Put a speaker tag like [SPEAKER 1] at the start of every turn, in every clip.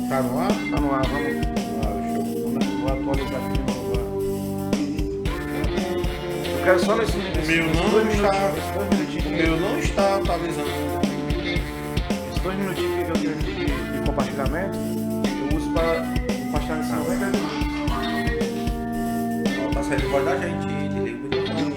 [SPEAKER 1] Tá no ar?
[SPEAKER 2] Tá no ar, vamos.
[SPEAKER 1] Ah, show. Vou atualizar aqui de novo.
[SPEAKER 2] Eu quero só nesse,
[SPEAKER 1] O
[SPEAKER 2] nesse,
[SPEAKER 1] meu
[SPEAKER 2] nesses
[SPEAKER 1] não
[SPEAKER 2] dois
[SPEAKER 1] está.
[SPEAKER 2] minutinhos, esses dois minutinhos
[SPEAKER 1] O
[SPEAKER 2] que,
[SPEAKER 1] meu não está atualizando.
[SPEAKER 2] esses dois minutinhos que eu tenho aqui de compartilhamento, eu uso para compartilhar nesses 92 minutos.
[SPEAKER 1] Ó, tá saindo voz da gente. Desliga o microfone.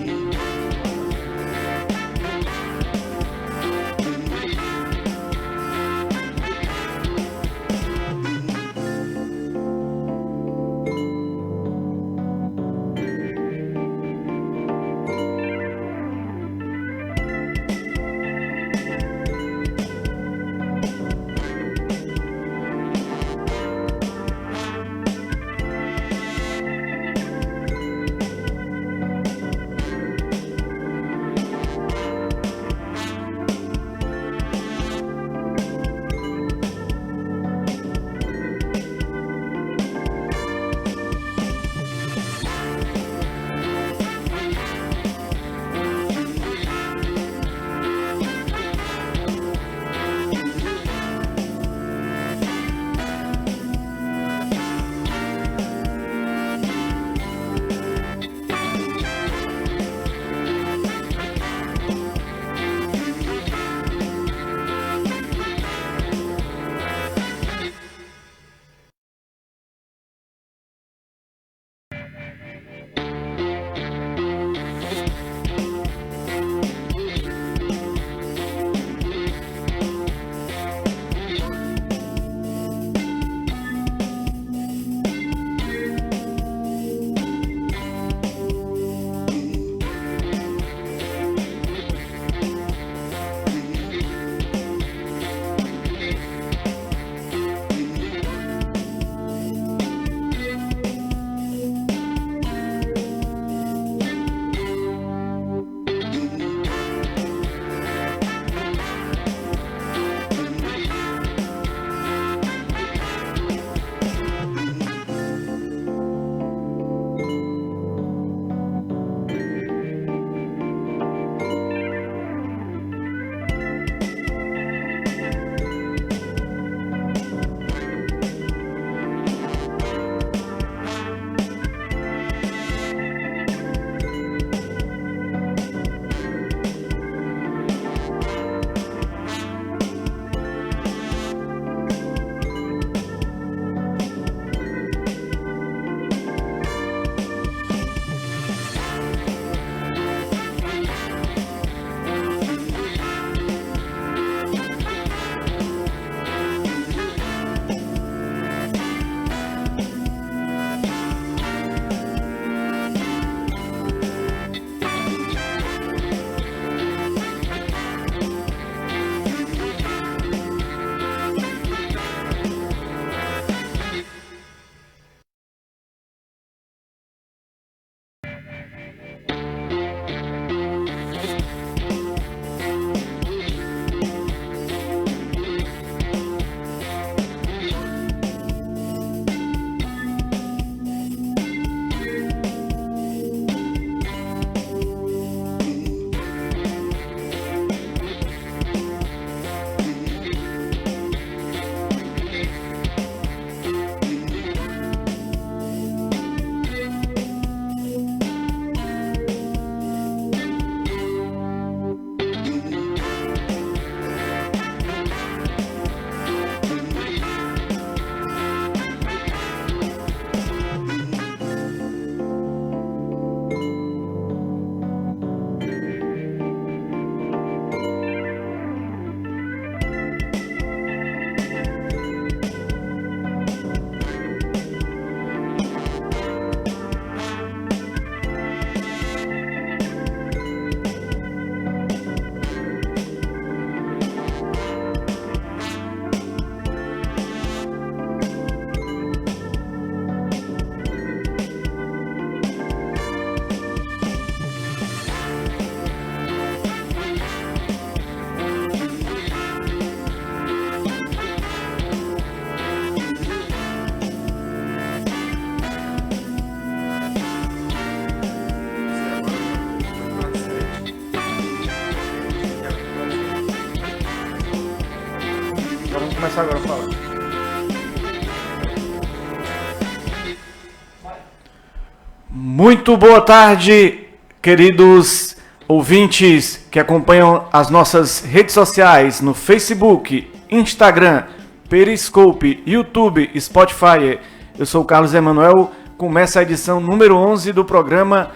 [SPEAKER 2] Muito boa tarde, queridos ouvintes que acompanham as nossas redes sociais no Facebook, Instagram, Periscope, YouTube, Spotify. Eu sou o Carlos Emanuel, começa a edição número 11 do programa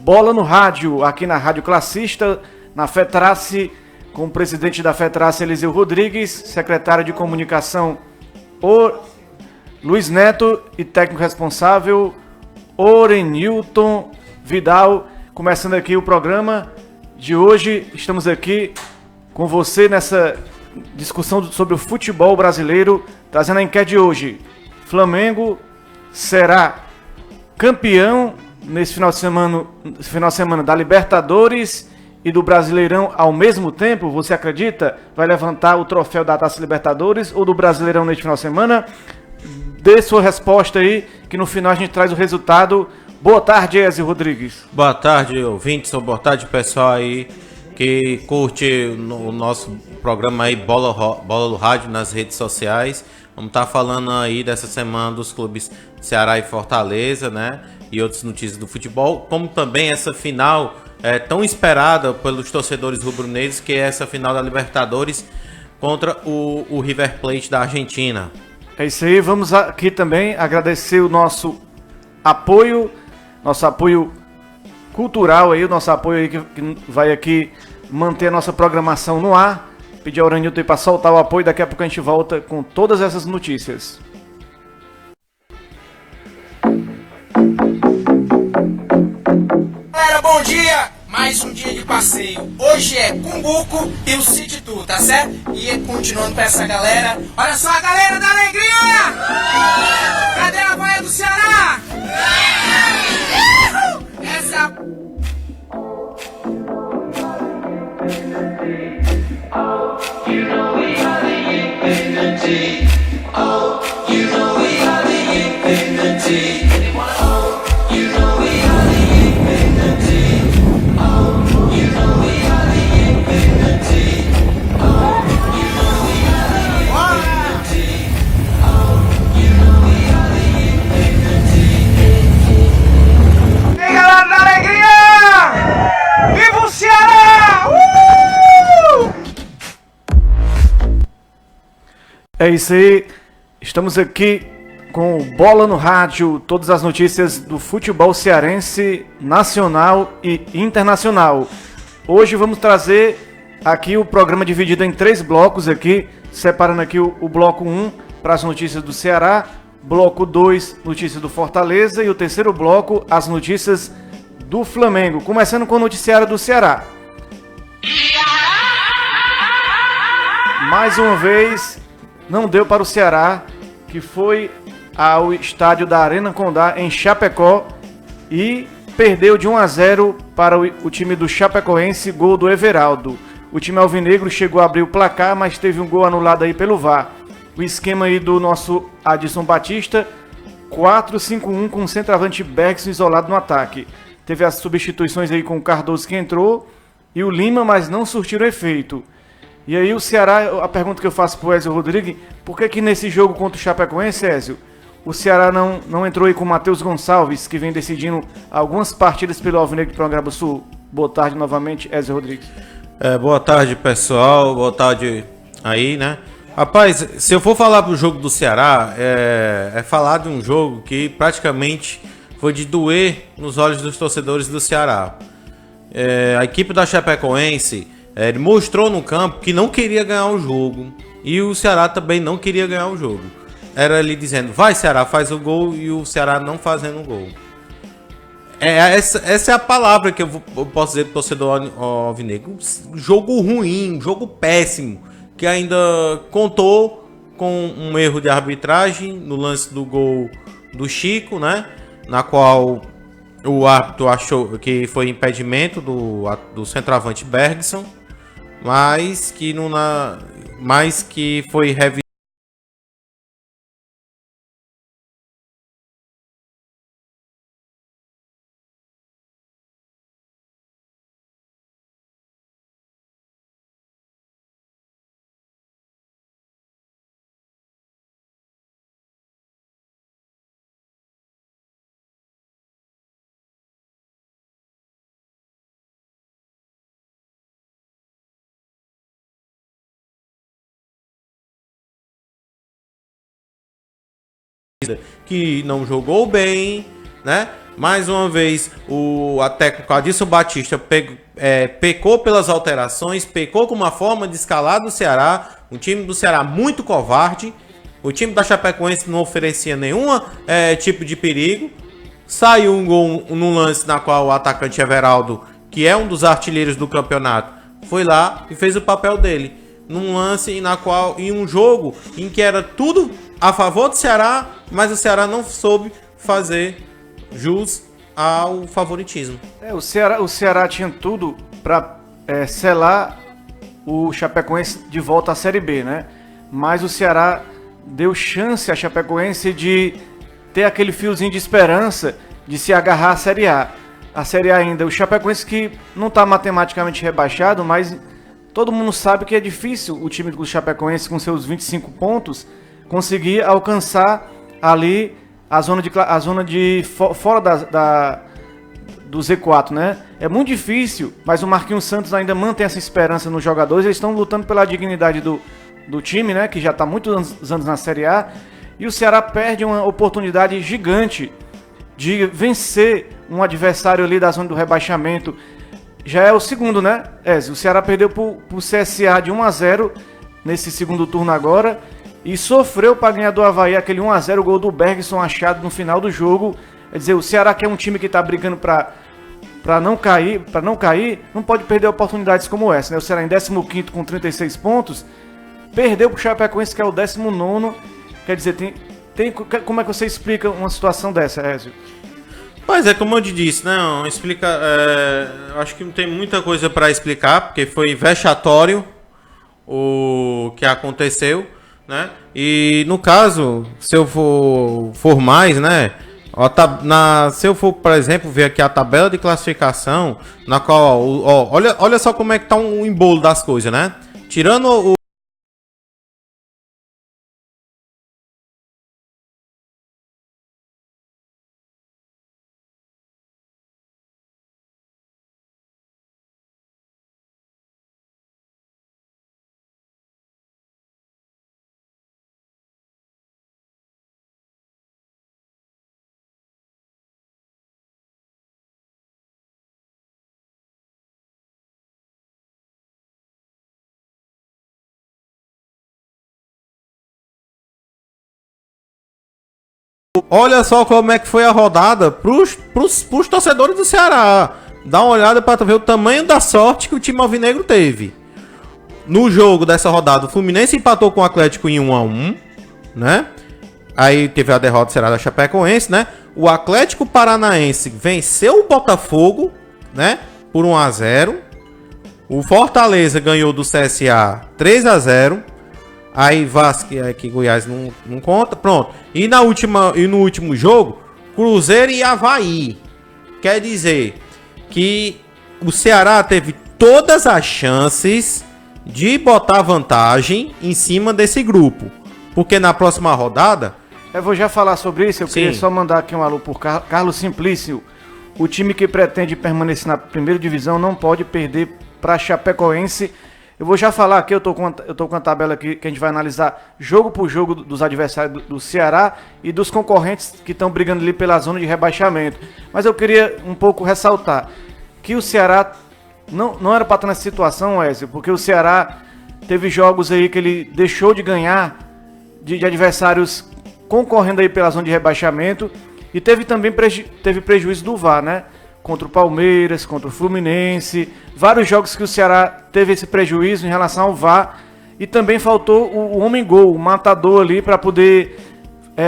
[SPEAKER 2] Bola no Rádio, aqui na Rádio Classista, na FETRACE, com o presidente da FETRACE, Eliseu Rodrigues, secretário de Comunicação, Luiz Neto, e técnico responsável, Orenilton Vidal. Começando aqui o programa de hoje, estamos aqui com você nessa discussão sobre o futebol brasileiro, trazendo a enquete de hoje. Flamengo será campeão nesse final de semana da Libertadores e do Brasileirão ao mesmo tempo? Você acredita? Vai levantar o troféu da Taça Libertadores ou do Brasileirão neste final de semana? Dê sua resposta aí, que no final a gente traz o resultado. Boa tarde, Ezio Rodrigues.
[SPEAKER 3] Boa tarde, ouvintes, ou boa tarde, pessoal aí que curte o nosso programa aí, Bola do Rádio, nas redes sociais. Vamos estar falando aí dessa semana dos clubes Ceará e Fortaleza, né? E outras notícias do futebol, como também essa final tão esperada pelos torcedores rubro-negros, que é essa final da Libertadores contra o River Plate da Argentina.
[SPEAKER 2] É isso aí, vamos aqui também agradecer o nosso apoio cultural aí, o nosso apoio aí que vai aqui manter a nossa programação no ar. Pedir ao Orenilton para soltar o apoio, daqui a pouco a gente volta com todas essas notícias.
[SPEAKER 4] Galera, bom dia! Mais um dia de passeio. Hoje é Cumbuco e o City Tour, tá certo? E continuando pra essa galera. Olha só a galera da alegria! Cadê a boia do Ceará? Essa é a...
[SPEAKER 2] É isso aí, estamos aqui com o Bola no Rádio, todas as notícias do futebol cearense, nacional e internacional. Hoje vamos trazer aqui o programa dividido em 3 blocos aqui, separando aqui o bloco 1 para as notícias do Ceará, bloco 2, notícias do Fortaleza, e o terceiro bloco, as notícias do Flamengo. Começando com o noticiário do Ceará. Mais uma vez, não deu para o Ceará, que foi ao estádio da Arena Condá em Chapecó e perdeu de 1-0 para o time do Chapecoense, gol do Everaldo. O time alvinegro chegou a abrir o placar, mas teve um gol anulado aí pelo VAR. O esquema aí do nosso Adson Batista, 4-5-1 com o centroavante Bergson isolado no ataque. Teve as substituições aí com o Cardoso que entrou e o Lima, mas não surtiram efeito. E aí o Ceará, a pergunta que eu faço pro Ezio Rodrigues, por que nesse jogo contra o Chapecoense, Ezio, o Ceará não entrou aí com o Matheus Gonçalves, que vem decidindo algumas partidas pelo Alvinegro de Programa Sul? Boa tarde novamente, Ezio Rodrigues.
[SPEAKER 3] Boa tarde, pessoal, boa tarde aí, né? Rapaz, se eu for falar pro jogo do Ceará, é falar de um jogo que praticamente foi de doer nos olhos dos torcedores do Ceará. A equipe da Chapecoense... ele mostrou no campo que não queria ganhar o jogo. E o Ceará também não queria ganhar o jogo. Era ele dizendo, vai Ceará, faz o gol. E o Ceará não fazendo o gol. Essa é a palavra que eu posso dizer pro torcedor alvinegro. Jogo ruim, jogo péssimo. Que ainda contou com um erro de arbitragem no lance do gol do Chico, né? Na qual o árbitro achou que foi impedimento do centroavante Bergson. Mas que foi revisado. que não jogou bem, né? Mais uma vez, o técnico Adilson Batista pecou pelas alterações, pecou com uma forma de escalar do Ceará, um time do Ceará muito covarde, o time da Chapecoense não oferecia nenhum tipo de perigo, saiu um gol num lance na qual o atacante Everaldo, que é um dos artilheiros do campeonato, foi lá e fez o papel dele, num lance em um jogo em que era tudo a favor do Ceará, mas o Ceará não soube fazer jus ao favoritismo.
[SPEAKER 2] O Ceará tinha tudo para selar o Chapecoense de volta à Série B, né? Mas o Ceará deu chance à Chapecoense de ter aquele fiozinho de esperança de se agarrar à Série A. A Série A ainda, o Chapecoense que não está matematicamente rebaixado, mas todo mundo sabe que é difícil o time do Chapecoense com seus 25 pontos conseguir alcançar ali a zona de fora do Z4, né? É muito difícil, mas o Marquinhos Santos ainda mantém essa esperança nos jogadores. Eles estão lutando pela dignidade do time, né? Que já está muitos anos na Série A. E o Ceará perde uma oportunidade gigante de vencer um adversário ali da zona do rebaixamento. Já é o segundo, né? O Ceará perdeu pro CSA de 1-0 nesse segundo turno agora. E sofreu para ganhar do Avaí aquele 1-0, o gol do Bergson achado no final do jogo. Quer dizer, o Ceará, que é um time que está brigando para não cair, não pode perder oportunidades como essa, né? O Ceará em 15º com 36 pontos, perdeu para o Chapecoense, que é o 19º. Quer dizer, como é que você explica uma situação dessa, Ezio?
[SPEAKER 3] Pois é, como eu te disse, né? Acho que não tem muita coisa para explicar, porque foi vexatório o que aconteceu, né? E no caso, se eu for mais, né? Se eu for, por exemplo, ver aqui a tabela de classificação, na qual, olha só como é que tá um embolo das coisas, né? Tirando o olha só como é que foi a rodada pros torcedores do Ceará. Dá uma olhada para ver o tamanho da sorte que o time alvinegro teve. No jogo dessa rodada, o Fluminense empatou com o Atlético em 1-1, né? Aí teve a derrota do Ceará da Chapecoense, né? O Atlético Paranaense venceu o Botafogo, né? Por 1-0. O Fortaleza ganhou do CSA 3-0. Aí Vasco, aqui Goiás não conta, pronto. E no último jogo, Cruzeiro e Avaí. Quer dizer que o Ceará teve todas as chances de botar vantagem em cima desse grupo. Porque na próxima rodada...
[SPEAKER 2] Eu vou já falar sobre isso, eu
[SPEAKER 3] Sim.
[SPEAKER 2] queria só mandar aqui um alô por Carlos Simplício. O time que pretende permanecer na primeira divisão não pode perder para Chapecoense. Eu vou já falar aqui, eu tô com a tabela aqui que a gente vai analisar jogo por jogo dos adversários do Ceará e dos concorrentes que estão brigando ali pela zona de rebaixamento. Mas eu queria um pouco ressaltar que o Ceará não era para estar nessa situação, Ezio, porque o Ceará teve jogos aí que ele deixou de ganhar de adversários concorrendo aí pela zona de rebaixamento e teve também prejuízo do VAR, né? Contra o Palmeiras, contra o Fluminense, vários jogos que o Ceará teve esse prejuízo em relação ao VAR e também faltou o homem-gol, o matador ali para poder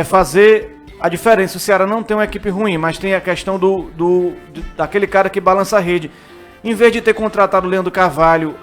[SPEAKER 2] fazer a diferença. O Ceará não tem uma equipe ruim, mas tem a questão daquele cara que balança a rede. Em vez de ter contratado o Leandro Carvalho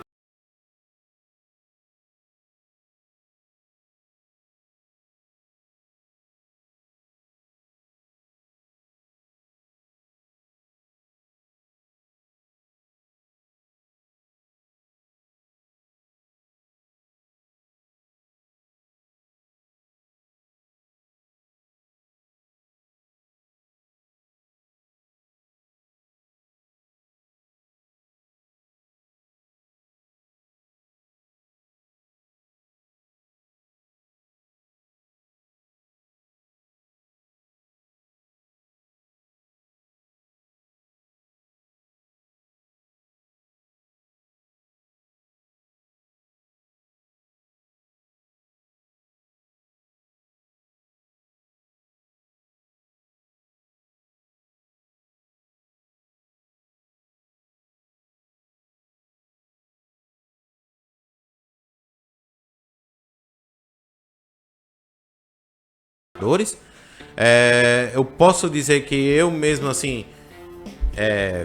[SPEAKER 3] Eu posso dizer que eu mesmo, assim,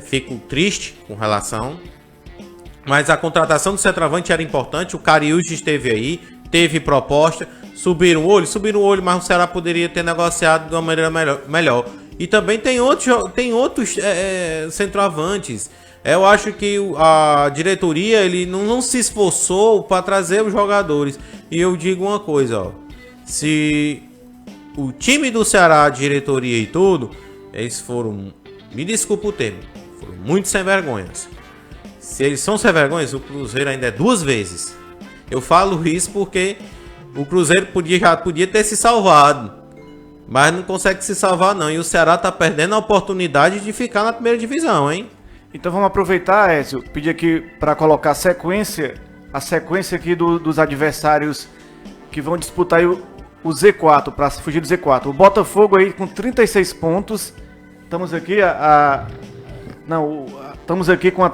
[SPEAKER 3] fico triste com relação, mas a contratação do centroavante era importante. O Cariús esteve aí, teve proposta, subiram o olho, mas o Ceará poderia ter negociado de uma maneira melhor. E também tem outros centroavantes. Eu acho que a diretoria ele não se esforçou para trazer os jogadores. E eu digo uma coisa, ó, se o time do Ceará, a diretoria e tudo, eles foram, me desculpa o termo, foram muito sem vergonhas. Se eles são sem vergonhas, o Cruzeiro ainda é 2 vezes. Eu falo isso porque o Cruzeiro já podia ter se salvado, mas não consegue se salvar não. E o Ceará tá perdendo a oportunidade de ficar na primeira divisão, hein?
[SPEAKER 2] Então vamos aproveitar, Ézio, pedir aqui para colocar a sequência aqui dos adversários que vão disputar aí o Z4, para fugir do Z4. O Botafogo aí com 36 pontos. Estamos aqui estamos aqui com os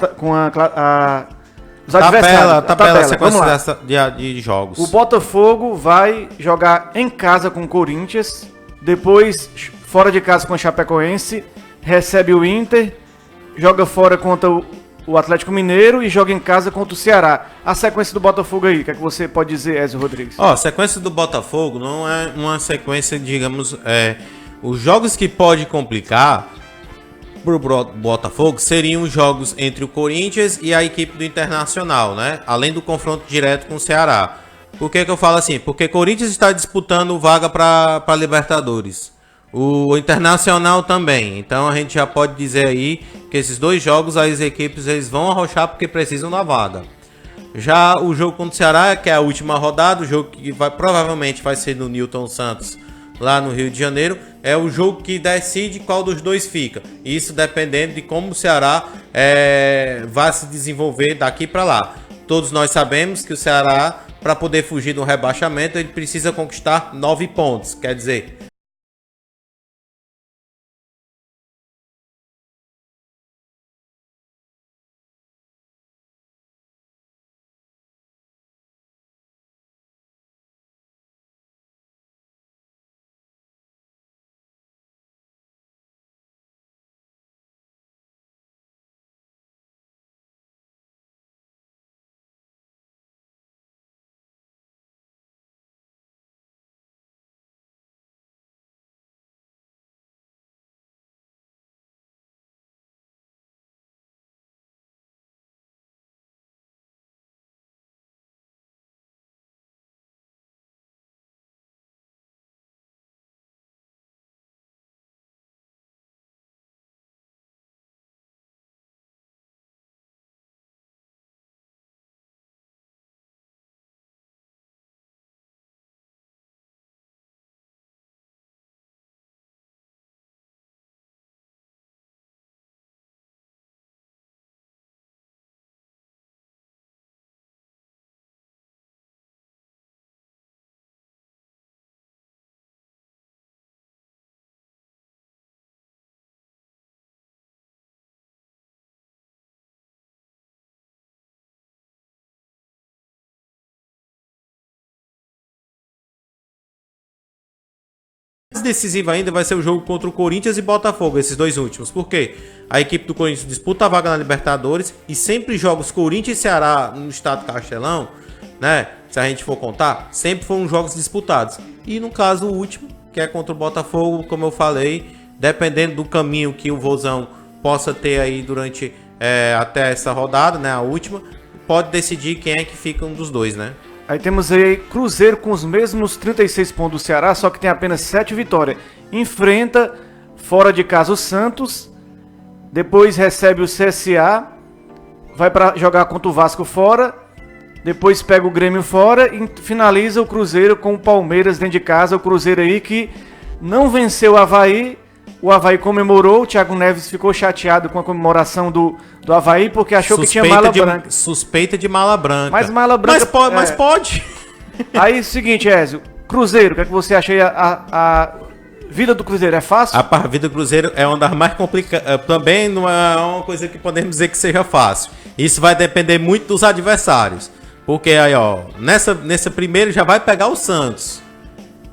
[SPEAKER 2] adversários.
[SPEAKER 3] A tabela, sequência de jogos.
[SPEAKER 2] O Botafogo vai jogar em casa com o Corinthians, depois fora de casa com o Chapecoense, recebe o Inter, joga fora contra o Atlético Mineiro e joga em casa contra o Ceará. A sequência do Botafogo aí, o que é que você pode dizer, Ézio Rodrigues?
[SPEAKER 3] A sequência do Botafogo não é uma sequência, digamos, os jogos que pode complicar pro Botafogo seriam os jogos entre o Corinthians e a equipe do Internacional, né? Além do confronto direto com o Ceará. Por que eu falo assim? Porque o Corinthians está disputando vaga para Libertadores. O Internacional também. Então a gente já pode dizer aí que esses 2 jogos as equipes eles vão arrochar porque precisam da vaga. Já o jogo contra o Ceará, que é a última rodada, o jogo que provavelmente vai ser no Newton Santos, lá no Rio de Janeiro, é o jogo que decide qual dos 2 fica. Isso dependendo de como o Ceará vai se desenvolver daqui para lá. Todos nós sabemos que o Ceará, para poder fugir do rebaixamento, ele precisa conquistar 9 pontos. Quer dizer, decisivo ainda vai ser o jogo contra o Corinthians e Botafogo, esses 2 últimos. Por quê? A equipe do Corinthians disputa a vaga na Libertadores e sempre jogos Corinthians e Ceará no estado Castelão, né? Se a gente for contar, sempre foram jogos disputados. E no caso o último, que é contra o Botafogo, como eu falei, dependendo do caminho que o Vozão possa ter aí durante até essa rodada, né? A última, pode decidir quem é que fica um dos 2, né?
[SPEAKER 2] Aí temos aí Cruzeiro com os mesmos 36 pontos do Ceará, só que tem apenas 7 vitórias. Enfrenta fora de casa o Santos, depois recebe o CSA, vai para jogar contra o Vasco fora, depois pega o Grêmio fora e finaliza o Cruzeiro com o Palmeiras dentro de casa. O Cruzeiro aí que não venceu o Avaí. O Avaí comemorou, o Thiago Neves ficou chateado com a comemoração do Avaí porque achou que tinha mala branca.
[SPEAKER 3] Suspeita de mala branca.
[SPEAKER 2] Mas mala branca...
[SPEAKER 3] Mas pode.
[SPEAKER 2] Aí, seguinte, Ézio, Cruzeiro, o que é que você acha aí? A vida do Cruzeiro é fácil?
[SPEAKER 3] A vida do Cruzeiro é uma das mais complicadas. Também não é uma coisa que podemos dizer que seja fácil. Isso vai depender muito dos adversários. Porque aí, ó, nessa primeira já vai pegar o Santos.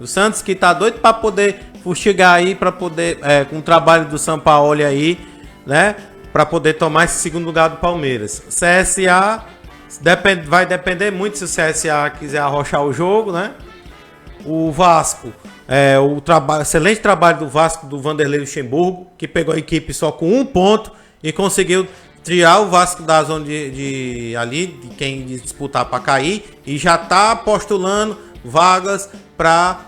[SPEAKER 3] O Santos que tá doido para poder fustigar aí, para poder, com o trabalho do Sampaoli aí, né? Para poder tomar esse segundo lugar do Palmeiras. CSA vai depender muito se o CSA quiser arrochar o jogo, né? O Vasco, excelente trabalho do Vasco, do Vanderlei Luxemburgo, que pegou a equipe só com 1 ponto e conseguiu tirar o Vasco da zona de quem disputar para cair, e já tá postulando vagas para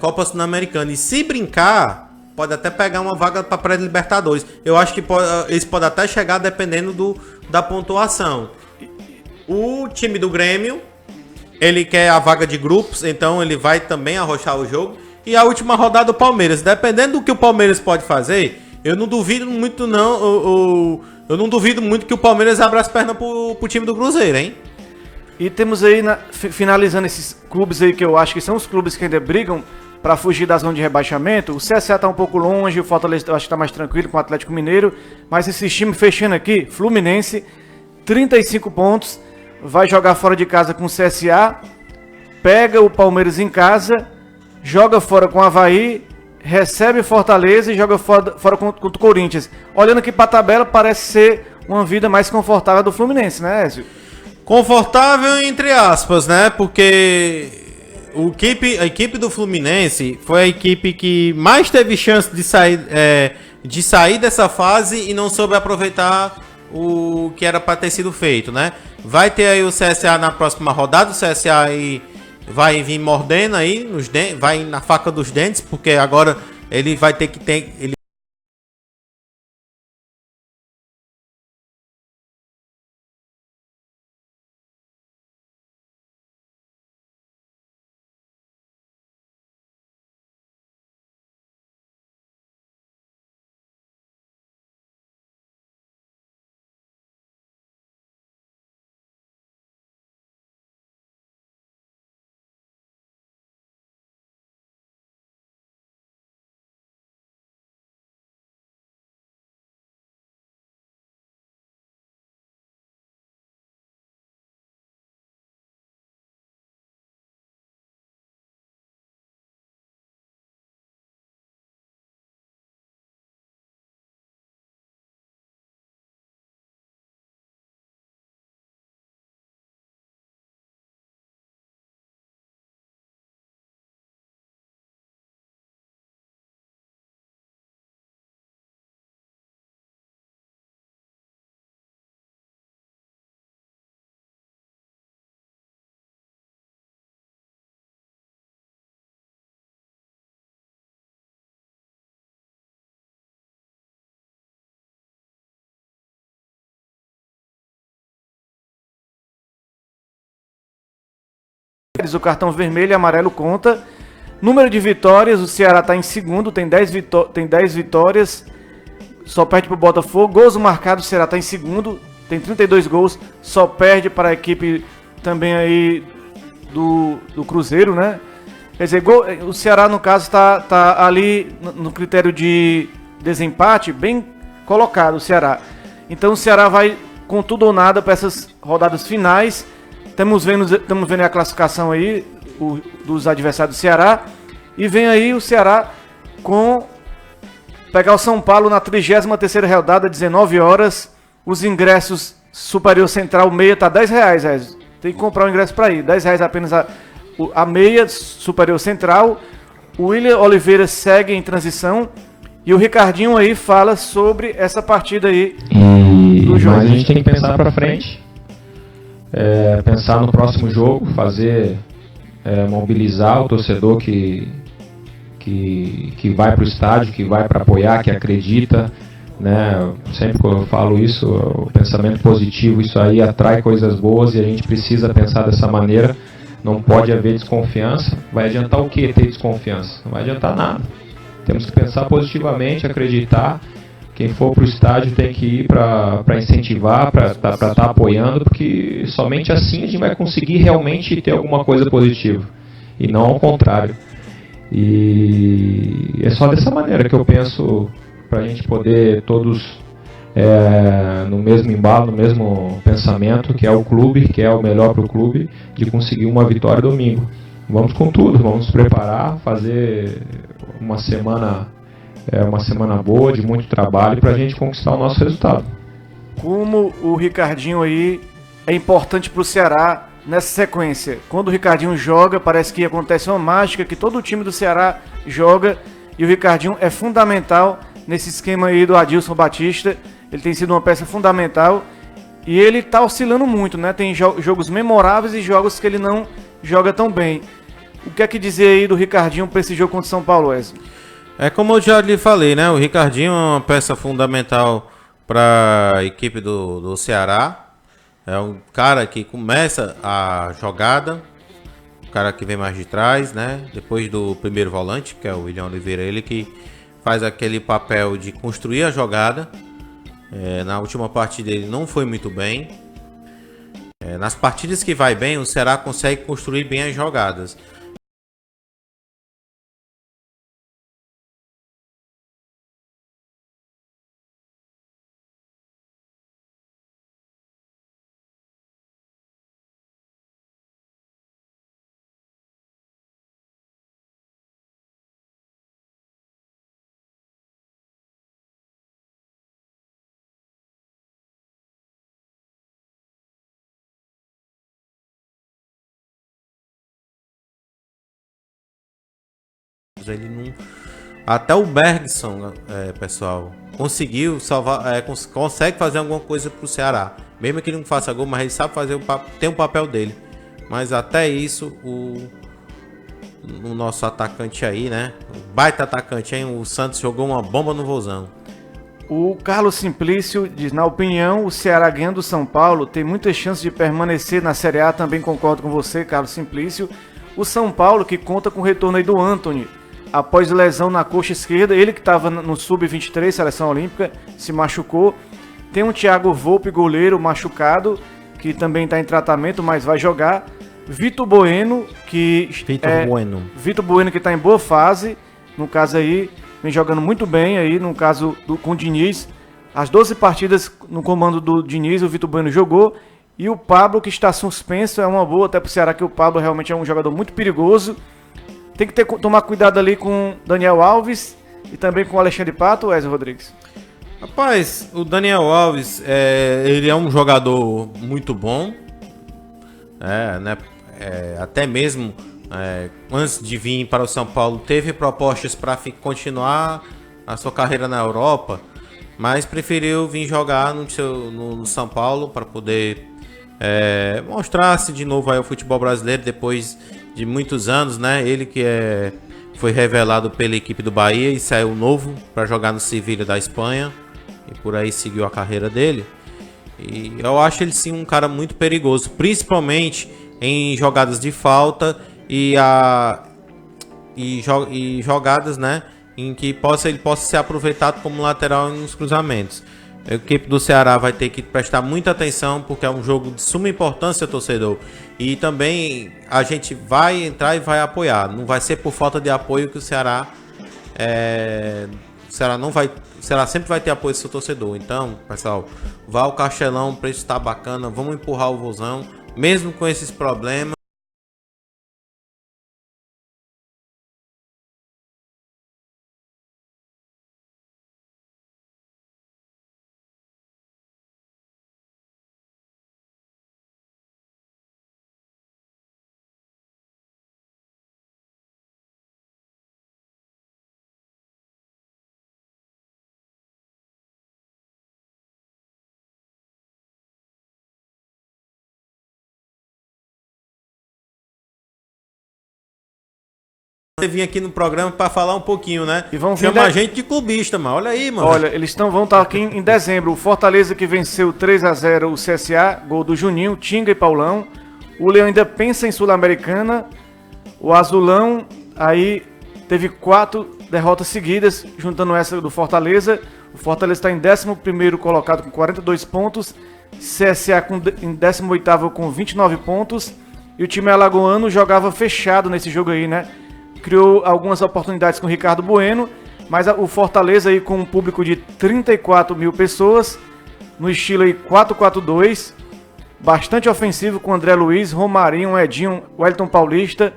[SPEAKER 3] Copa Sul-Americana. E se brincar, pode até pegar uma vaga para pré-libertadores. Eu acho que eles podem até chegar dependendo da pontuação. O time do Grêmio, ele quer a vaga de grupos, então ele vai também arrochar o jogo. E a última rodada do Palmeiras, dependendo do que o Palmeiras pode fazer, eu não duvido muito não. Eu não duvido muito que o Palmeiras abra as pernas pro time do Cruzeiro, hein?
[SPEAKER 2] E temos aí, finalizando esses clubes aí que eu acho que são os clubes que ainda brigam para fugir da zona de rebaixamento. O CSA tá um pouco longe, o Fortaleza eu acho que tá mais tranquilo com o Atlético Mineiro. Mas esse time fechando aqui, Fluminense, 35 pontos, vai jogar fora de casa com o CSA, pega o Palmeiras em casa, joga fora com o Avaí, recebe Fortaleza e joga fora contra o Corinthians. Olhando aqui para a tabela, parece ser uma vida mais confortável do Fluminense, né, Ezio?
[SPEAKER 3] Confortável entre aspas, né? Porque a equipe do Fluminense foi a equipe que mais teve chance de sair dessa fase e não soube aproveitar o que era para ter sido feito, né? Vai ter aí o CSA na próxima rodada, o CSA aí vai vir mordendo aí, vai na faca dos dentes, porque agora ele vai ter que ter...
[SPEAKER 2] O cartão vermelho e amarelo conta. Número de vitórias, o Ceará está em segundo, tem 10 vitórias, só perde para o Botafogo. Gols marcados, o Ceará está em segundo, tem 32 gols, só perde para a equipe também aí do Cruzeiro, né? Quer dizer, o Ceará, no caso, tá ali no critério de desempate, bem colocado o Ceará. Então o Ceará vai com tudo ou nada para essas rodadas finais. Estamos vendo a classificação aí dos adversários do Ceará. E vem aí o Ceará pegar o São Paulo na 33ª rodada, 19 horas. Os ingressos Superior Central meia tá R$10, tem que comprar o ingresso para ir. R$10 apenas a meia Superior Central. O William Oliveira segue em transição. E o Ricardinho aí fala sobre essa partida aí do jogo.
[SPEAKER 5] Mas a gente tem que pensar para frente. Pensar no próximo jogo, mobilizar o torcedor que vai para o estádio, que vai para apoiar, que acredita, né? Sempre que eu falo isso, o pensamento positivo, isso aí atrai coisas boas e a gente precisa pensar dessa maneira. Não pode haver desconfiança. Vai adiantar o que ter desconfiança? Não vai adiantar nada. Temos que pensar positivamente, acreditar. Quem for para o estádio tem que ir para incentivar, para estar apoiando, porque somente assim a gente vai conseguir realmente ter alguma coisa positiva, e não ao contrário. E é só dessa maneira que eu penso, para a gente poder todos no mesmo embalo, no mesmo pensamento, que é o clube, que é o melhor para o clube, de conseguir uma vitória domingo. vamos com tudo, vamos nos preparar, fazer uma semana boa, de muito trabalho, para a gente conquistar o nosso resultado.
[SPEAKER 2] Como o Ricardinho aí é importante para o Ceará nessa sequência. Quando o Ricardinho joga, parece que acontece uma mágica, que todo o time do Ceará joga, e o Ricardinho é fundamental nesse esquema aí do Adilson Batista. Ele tem sido uma peça fundamental e ele tá oscilando muito, né? Tem jogos memoráveis e jogos que ele não joga tão bem. O que é que dizer aí do Ricardinho para esse jogo contra o São Paulo, Wesley?
[SPEAKER 3] É como eu já lhe falei, né? O Ricardinho é uma peça fundamental para a equipe do Ceará. É um cara que começa a jogada, um cara que vem mais de trás, né? Depois do primeiro volante, que é o William Oliveira, ele que faz aquele papel de construir a jogada. Na última partida ele não foi muito bem. Nas partidas que vai bem, o Ceará consegue construir bem as jogadas. Ele não... Até o Bergson, pessoal, conseguiu salvar, consegue fazer alguma coisa pro Ceará. Mesmo que ele não faça gol, mas ele sabe fazer tem o papel dele. Mas até isso, o nosso atacante aí, né? O baita atacante, hein? O Santos jogou uma bomba no Vozão.
[SPEAKER 2] O Carlos Simplício diz, na opinião, o Ceará ganhando do São Paulo tem muitas chances de permanecer na Série A. Também concordo com você, Carlos Simplício. O São Paulo que conta com o retorno aí do Antony, após lesão na coxa esquerda, ele que estava no Sub-23, Seleção Olímpica, se machucou. Tem um Thiago Volpe, goleiro, machucado, que também está em tratamento, mas vai jogar. Vitor Bueno, que Vitor Bueno, que está em boa fase, no caso aí, vem jogando muito bem aí, no caso com o Diniz. As 12 partidas no comando do Diniz, o Vitor Bueno jogou. E o Pablo, que está suspenso, é uma boa até para o Ceará, que o Pablo realmente é um jogador muito perigoso. Tem que tomar cuidado ali com Daniel Alves e também com o Alexandre Pato, Wesley Rodrigues.
[SPEAKER 3] Rapaz, o Daniel Alves, ele é um jogador muito bom. Né? Até mesmo antes de vir para o São Paulo, teve propostas para continuar a sua carreira na Europa, mas preferiu vir jogar no São Paulo para poder mostrar-se de novo aí ao futebol brasileiro depois de muitos anos, né? Ele que foi revelado pela equipe do Bahia e saiu novo para jogar no Sevilha da Espanha e por aí seguiu a carreira dele. E eu acho ele sim um cara muito perigoso, principalmente em jogadas de falta e jogadas, né, em que ele possa ser aproveitado como lateral nos cruzamentos. A equipe do Ceará vai ter que prestar muita atenção, porque é um jogo de suma importância, torcedor. E também a gente vai entrar e vai apoiar. Não vai ser por falta de apoio que o Ceará o Ceará sempre vai ter apoio do seu torcedor. Então, pessoal, vá ao Castelão, o preço está bacana, vamos empurrar o Vozão, mesmo com esses problemas. Você vinha aqui no programa para falar um pouquinho, né?
[SPEAKER 2] E vão
[SPEAKER 3] chamar a gente de clubista, mano. Olha aí, mano.
[SPEAKER 2] Olha, eles vão estar aqui em dezembro. O Fortaleza que venceu 3-0 o CSA, gol do Juninho, Tinga e Paulão. O Leão ainda pensa em Sul-Americana. O Azulão aí teve 4 derrotas seguidas, juntando essa do Fortaleza. O Fortaleza está em 11º colocado com 42 pontos. CSA em 18º com 29 pontos. E o time alagoano jogava fechado nesse jogo aí, né? Criou algumas oportunidades com o Ricardo Bueno, mas o Fortaleza aí com um público de 34 mil pessoas, no estilo aí 4-4-2, bastante ofensivo com André Luiz, Romarinho, Edinho, Wellington Paulista,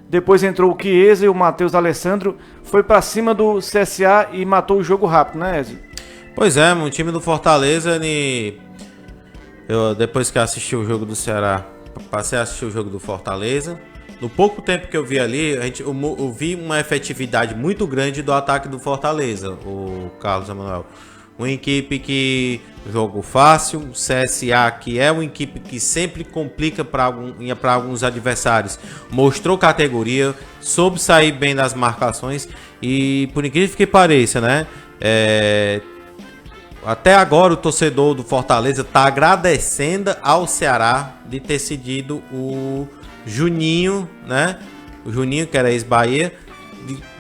[SPEAKER 2] Depois entrou o Chiesa e o Matheus Alessandro. Foi pra cima do CSA e matou o jogo rápido, né, Ezio?
[SPEAKER 3] Pois é, o time do Fortaleza, eu depois que assisti o jogo do Ceará, passei a assistir o jogo do Fortaleza. No pouco tempo que eu vi ali, eu vi uma efetividade muito grande do ataque do Fortaleza, o Carlos Emanuel. Uma equipe que jogo fácil, CSA, que é uma equipe que sempre complica para alguns adversários, mostrou categoria, soube sair bem das marcações e, por incrível que pareça, né? Até agora o torcedor do Fortaleza está agradecendo ao Ceará de ter cedido o Juninho, né? O Juninho, que era ex-Bahia,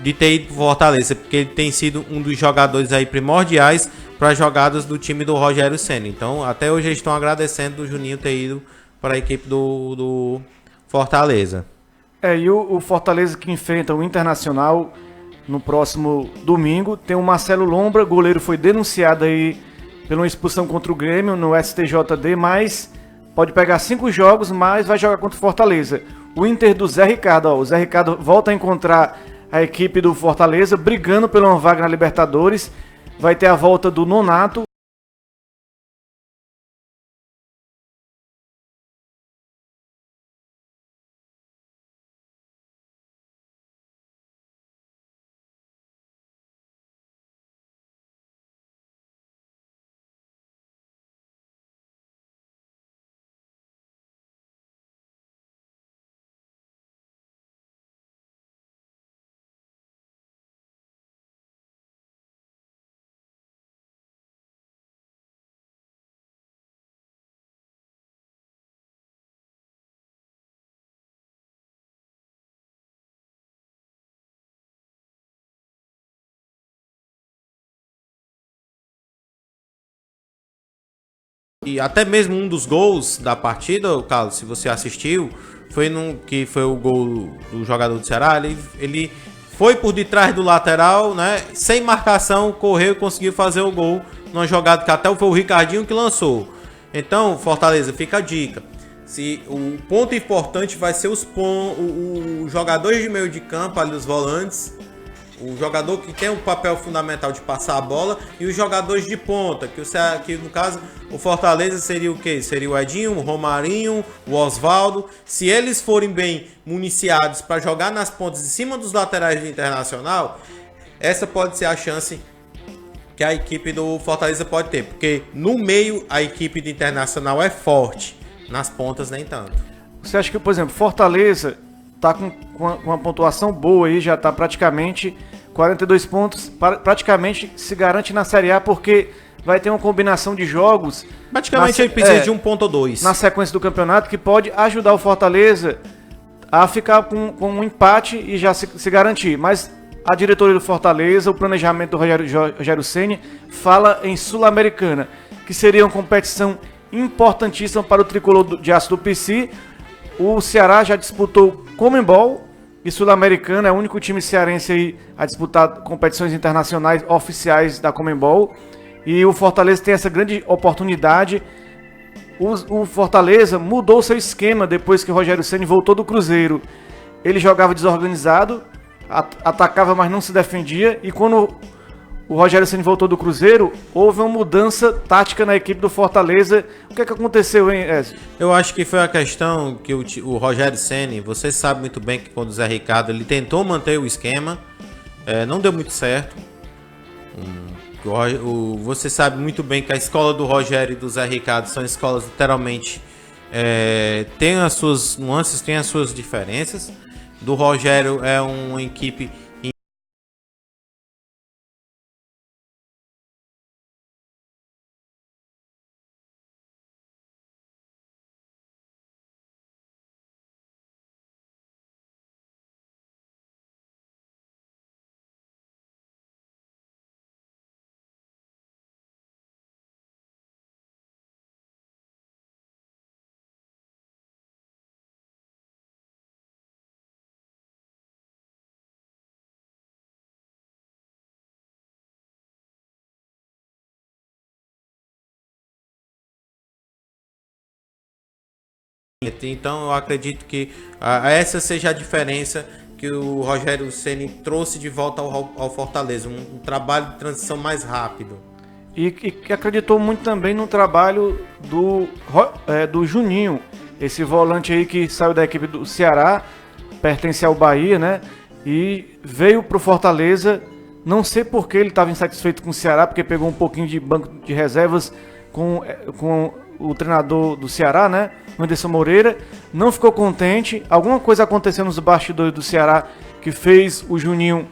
[SPEAKER 3] de ter ido pro Fortaleza, porque ele tem sido um dos jogadores aí primordiais para jogadas do time do Rogério Ceni. Então, até hoje eles estão agradecendo o Juninho ter ido para a equipe do Fortaleza.
[SPEAKER 2] E o Fortaleza que enfrenta o Internacional no próximo domingo. Tem o Marcelo Lombra, goleiro, foi denunciado aí pela uma expulsão contra o Grêmio no STJD, mas pode pegar 5 jogos, mas vai jogar contra o Fortaleza. O Inter do Zé Ricardo, o Zé Ricardo volta a encontrar a equipe do Fortaleza brigando pela uma vaga na Libertadores. Vai ter a volta do Nonato.
[SPEAKER 3] E até mesmo um dos gols da partida, Carlos, se você assistiu, que foi o gol do jogador do Ceará. Ele foi por detrás do lateral, né? Sem marcação, correu e conseguiu fazer o gol numa jogada que até foi o Ricardinho que lançou. Então, Fortaleza, fica a dica. Se o ponto importante vai ser os jogadores de meio de campo, ali os volantes, o jogador que tem o papel fundamental de passar a bola, e os jogadores de ponta, que no caso o Fortaleza seria o quê? Seria o Edinho, o Romarinho, o Osvaldo. Se eles forem bem municiados para jogar nas pontas em cima dos laterais do Internacional, essa pode ser a chance que a equipe do Fortaleza pode ter, porque no meio a equipe do Internacional é forte, nas pontas nem tanto.
[SPEAKER 2] Você acha que, por exemplo, Fortaleza tá com uma pontuação boa aí, já tá praticamente 42 pontos, praticamente se garante na Série A, porque vai ter uma combinação de jogos.
[SPEAKER 3] Praticamente ele precisa de 1 ponto ou 2
[SPEAKER 2] na sequência do campeonato, que pode ajudar o Fortaleza a ficar com um empate e já se garantir. Mas a diretoria do Fortaleza, o planejamento do Rogério Ceni, fala em Sul-Americana, que seria uma competição importantíssima para o tricolor de aço do PC. O Ceará já disputou Comembol e Sul-Americana, é o único time cearense aí a disputar competições internacionais oficiais da Comembol. E o Fortaleza tem essa grande oportunidade. O Fortaleza mudou seu esquema depois que o Rogério Ceni voltou do Cruzeiro. Ele jogava desorganizado, atacava, mas não se defendia. E quando o Rogério Ceni voltou do Cruzeiro, houve uma mudança tática na equipe do Fortaleza. O que é que aconteceu, hein, Ezio?
[SPEAKER 3] Eu acho que foi a questão que o Rogério Ceni, você sabe muito bem que quando o Zé Ricardo ele tentou manter o esquema, não deu muito certo. Você sabe muito bem que a escola do Rogério e do Zé Ricardo são escolas literalmente tem as suas nuances, tem as suas diferenças. Do Rogério é uma equipe Então eu acredito que essa seja a diferença que o Rogério Ceni trouxe de volta ao Fortaleza, um trabalho de transição mais rápido.
[SPEAKER 2] E que acreditou muito também no trabalho do Juninho, esse volante aí que saiu da equipe do Ceará, pertence ao Bahia, né? E veio pro Fortaleza, não sei por que ele estava insatisfeito com o Ceará, porque pegou um pouquinho de banco de reservas com o treinador do Ceará, né? Anderson Moreira, não ficou contente, alguma coisa aconteceu nos bastidores do Ceará que fez o Juninho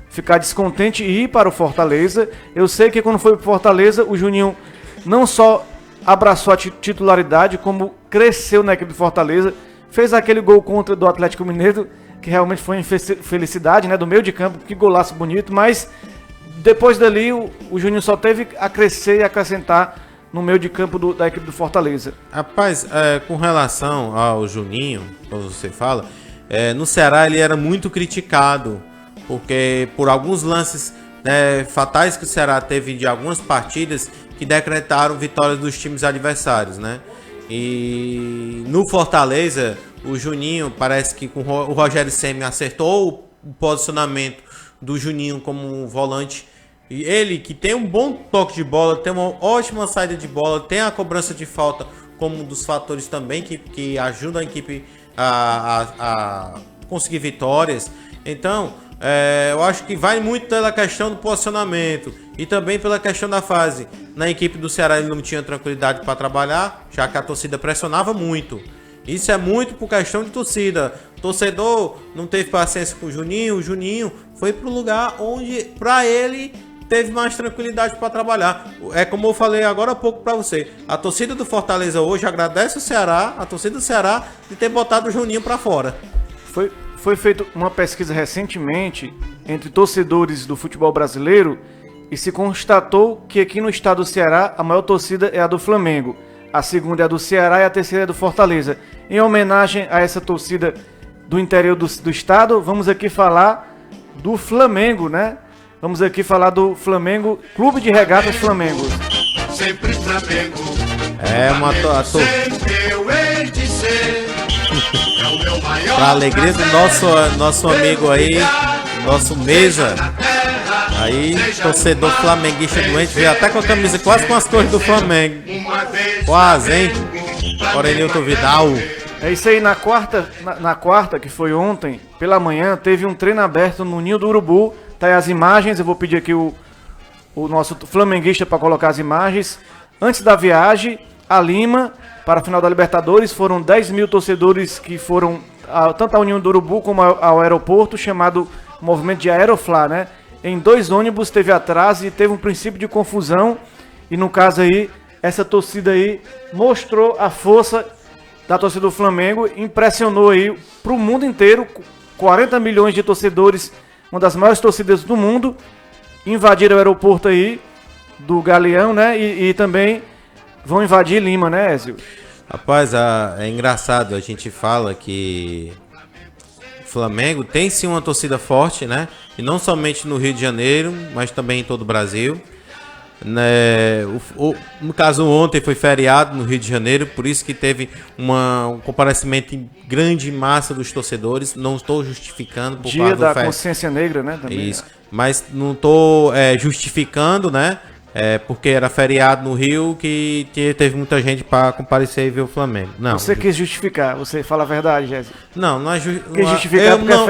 [SPEAKER 2] ficar descontente e ir para o Fortaleza. Eu sei que quando foi para o Fortaleza, o Juninho não só abraçou a titularidade, como cresceu na equipe do Fortaleza, fez aquele gol contra do Atlético Mineiro, que realmente foi em felicidade, né, do meio de campo, que golaço bonito, mas depois dali o Juninho só teve a crescer e acrescentar no meio de campo da equipe do Fortaleza.
[SPEAKER 3] Rapaz, com relação ao Juninho, como você fala, no Ceará ele era muito criticado, porque por alguns lances fatais que o Ceará teve de algumas partidas que decretaram vitórias dos times adversários, né? E no Fortaleza, o Juninho, parece que com o Rogério Ceni acertou o posicionamento do Juninho como um volante. E ele, que tem um bom toque de bola, tem uma ótima saída de bola, tem a cobrança de falta como um dos fatores também que ajudam a equipe a conseguir vitórias. Então, eu acho que vai muito pela questão do posicionamento e também pela questão da fase. Na equipe do Ceará ele não tinha tranquilidade para trabalhar, já que a torcida pressionava muito. Isso é muito por questão de torcida. O torcedor não teve paciência com o Juninho foi para o lugar onde, para ele, teve mais tranquilidade para trabalhar. É como eu falei agora há pouco para você. A torcida do Fortaleza hoje agradece o Ceará, a torcida do Ceará, de ter botado o Juninho para fora.
[SPEAKER 2] Foi feita uma pesquisa recentemente entre torcedores do futebol brasileiro e se constatou que aqui no estado do Ceará a maior torcida é a do Flamengo, a segunda é a do Ceará e a terceira é do Fortaleza. Em homenagem a essa torcida do interior do estado, vamos aqui falar do Flamengo, né? Vamos aqui falar do Flamengo, Clube de Regatas Flamengo.
[SPEAKER 6] Sempre Flamengo.
[SPEAKER 3] É uma
[SPEAKER 6] Sempre eu hei de ser. É o meu maior
[SPEAKER 3] pra alegria do nosso amigo aí, nosso Mesa. Aí, torcedor flamenguista doente, veio até com a camisa quase com as cores do Flamengo. Quase, hein? Orenilton Vidal.
[SPEAKER 2] É isso aí, na quarta, que foi ontem, pela manhã, teve um treino aberto no Ninho do Urubu. Tá aí as imagens, eu vou pedir aqui o nosso flamenguista para colocar as imagens. Antes da viagem a Lima, para a final da Libertadores, foram 10 mil torcedores que foram tanto ao Ninho do Urubu como ao aeroporto, chamado movimento de Aeroflá, né? Em 2 ônibus teve atraso e teve um princípio de confusão. E no caso aí, essa torcida aí mostrou a força da torcida do Flamengo, impressionou aí pro mundo inteiro, 40 milhões de torcedores, uma das maiores torcidas do mundo, invadiram o aeroporto aí do Galeão, né? E também vão invadir Lima, né, Ezio?
[SPEAKER 3] Rapaz, é engraçado, a gente fala que o Flamengo tem sim uma torcida forte, né? E não somente no Rio de Janeiro, mas também em todo o Brasil. Né? No caso, ontem foi feriado no Rio de Janeiro, por isso que teve um comparecimento em grande massa dos torcedores. Não estou justificando por
[SPEAKER 2] Dia da Consciência Negra, né? Também,
[SPEAKER 3] isso, mas não estou justificando, né? Porque era feriado no Rio que teve muita gente para comparecer e ver o Flamengo. Não.
[SPEAKER 2] Você quis justificar, você fala a verdade, Jéssica.
[SPEAKER 3] Não é
[SPEAKER 2] justificar porque
[SPEAKER 3] não,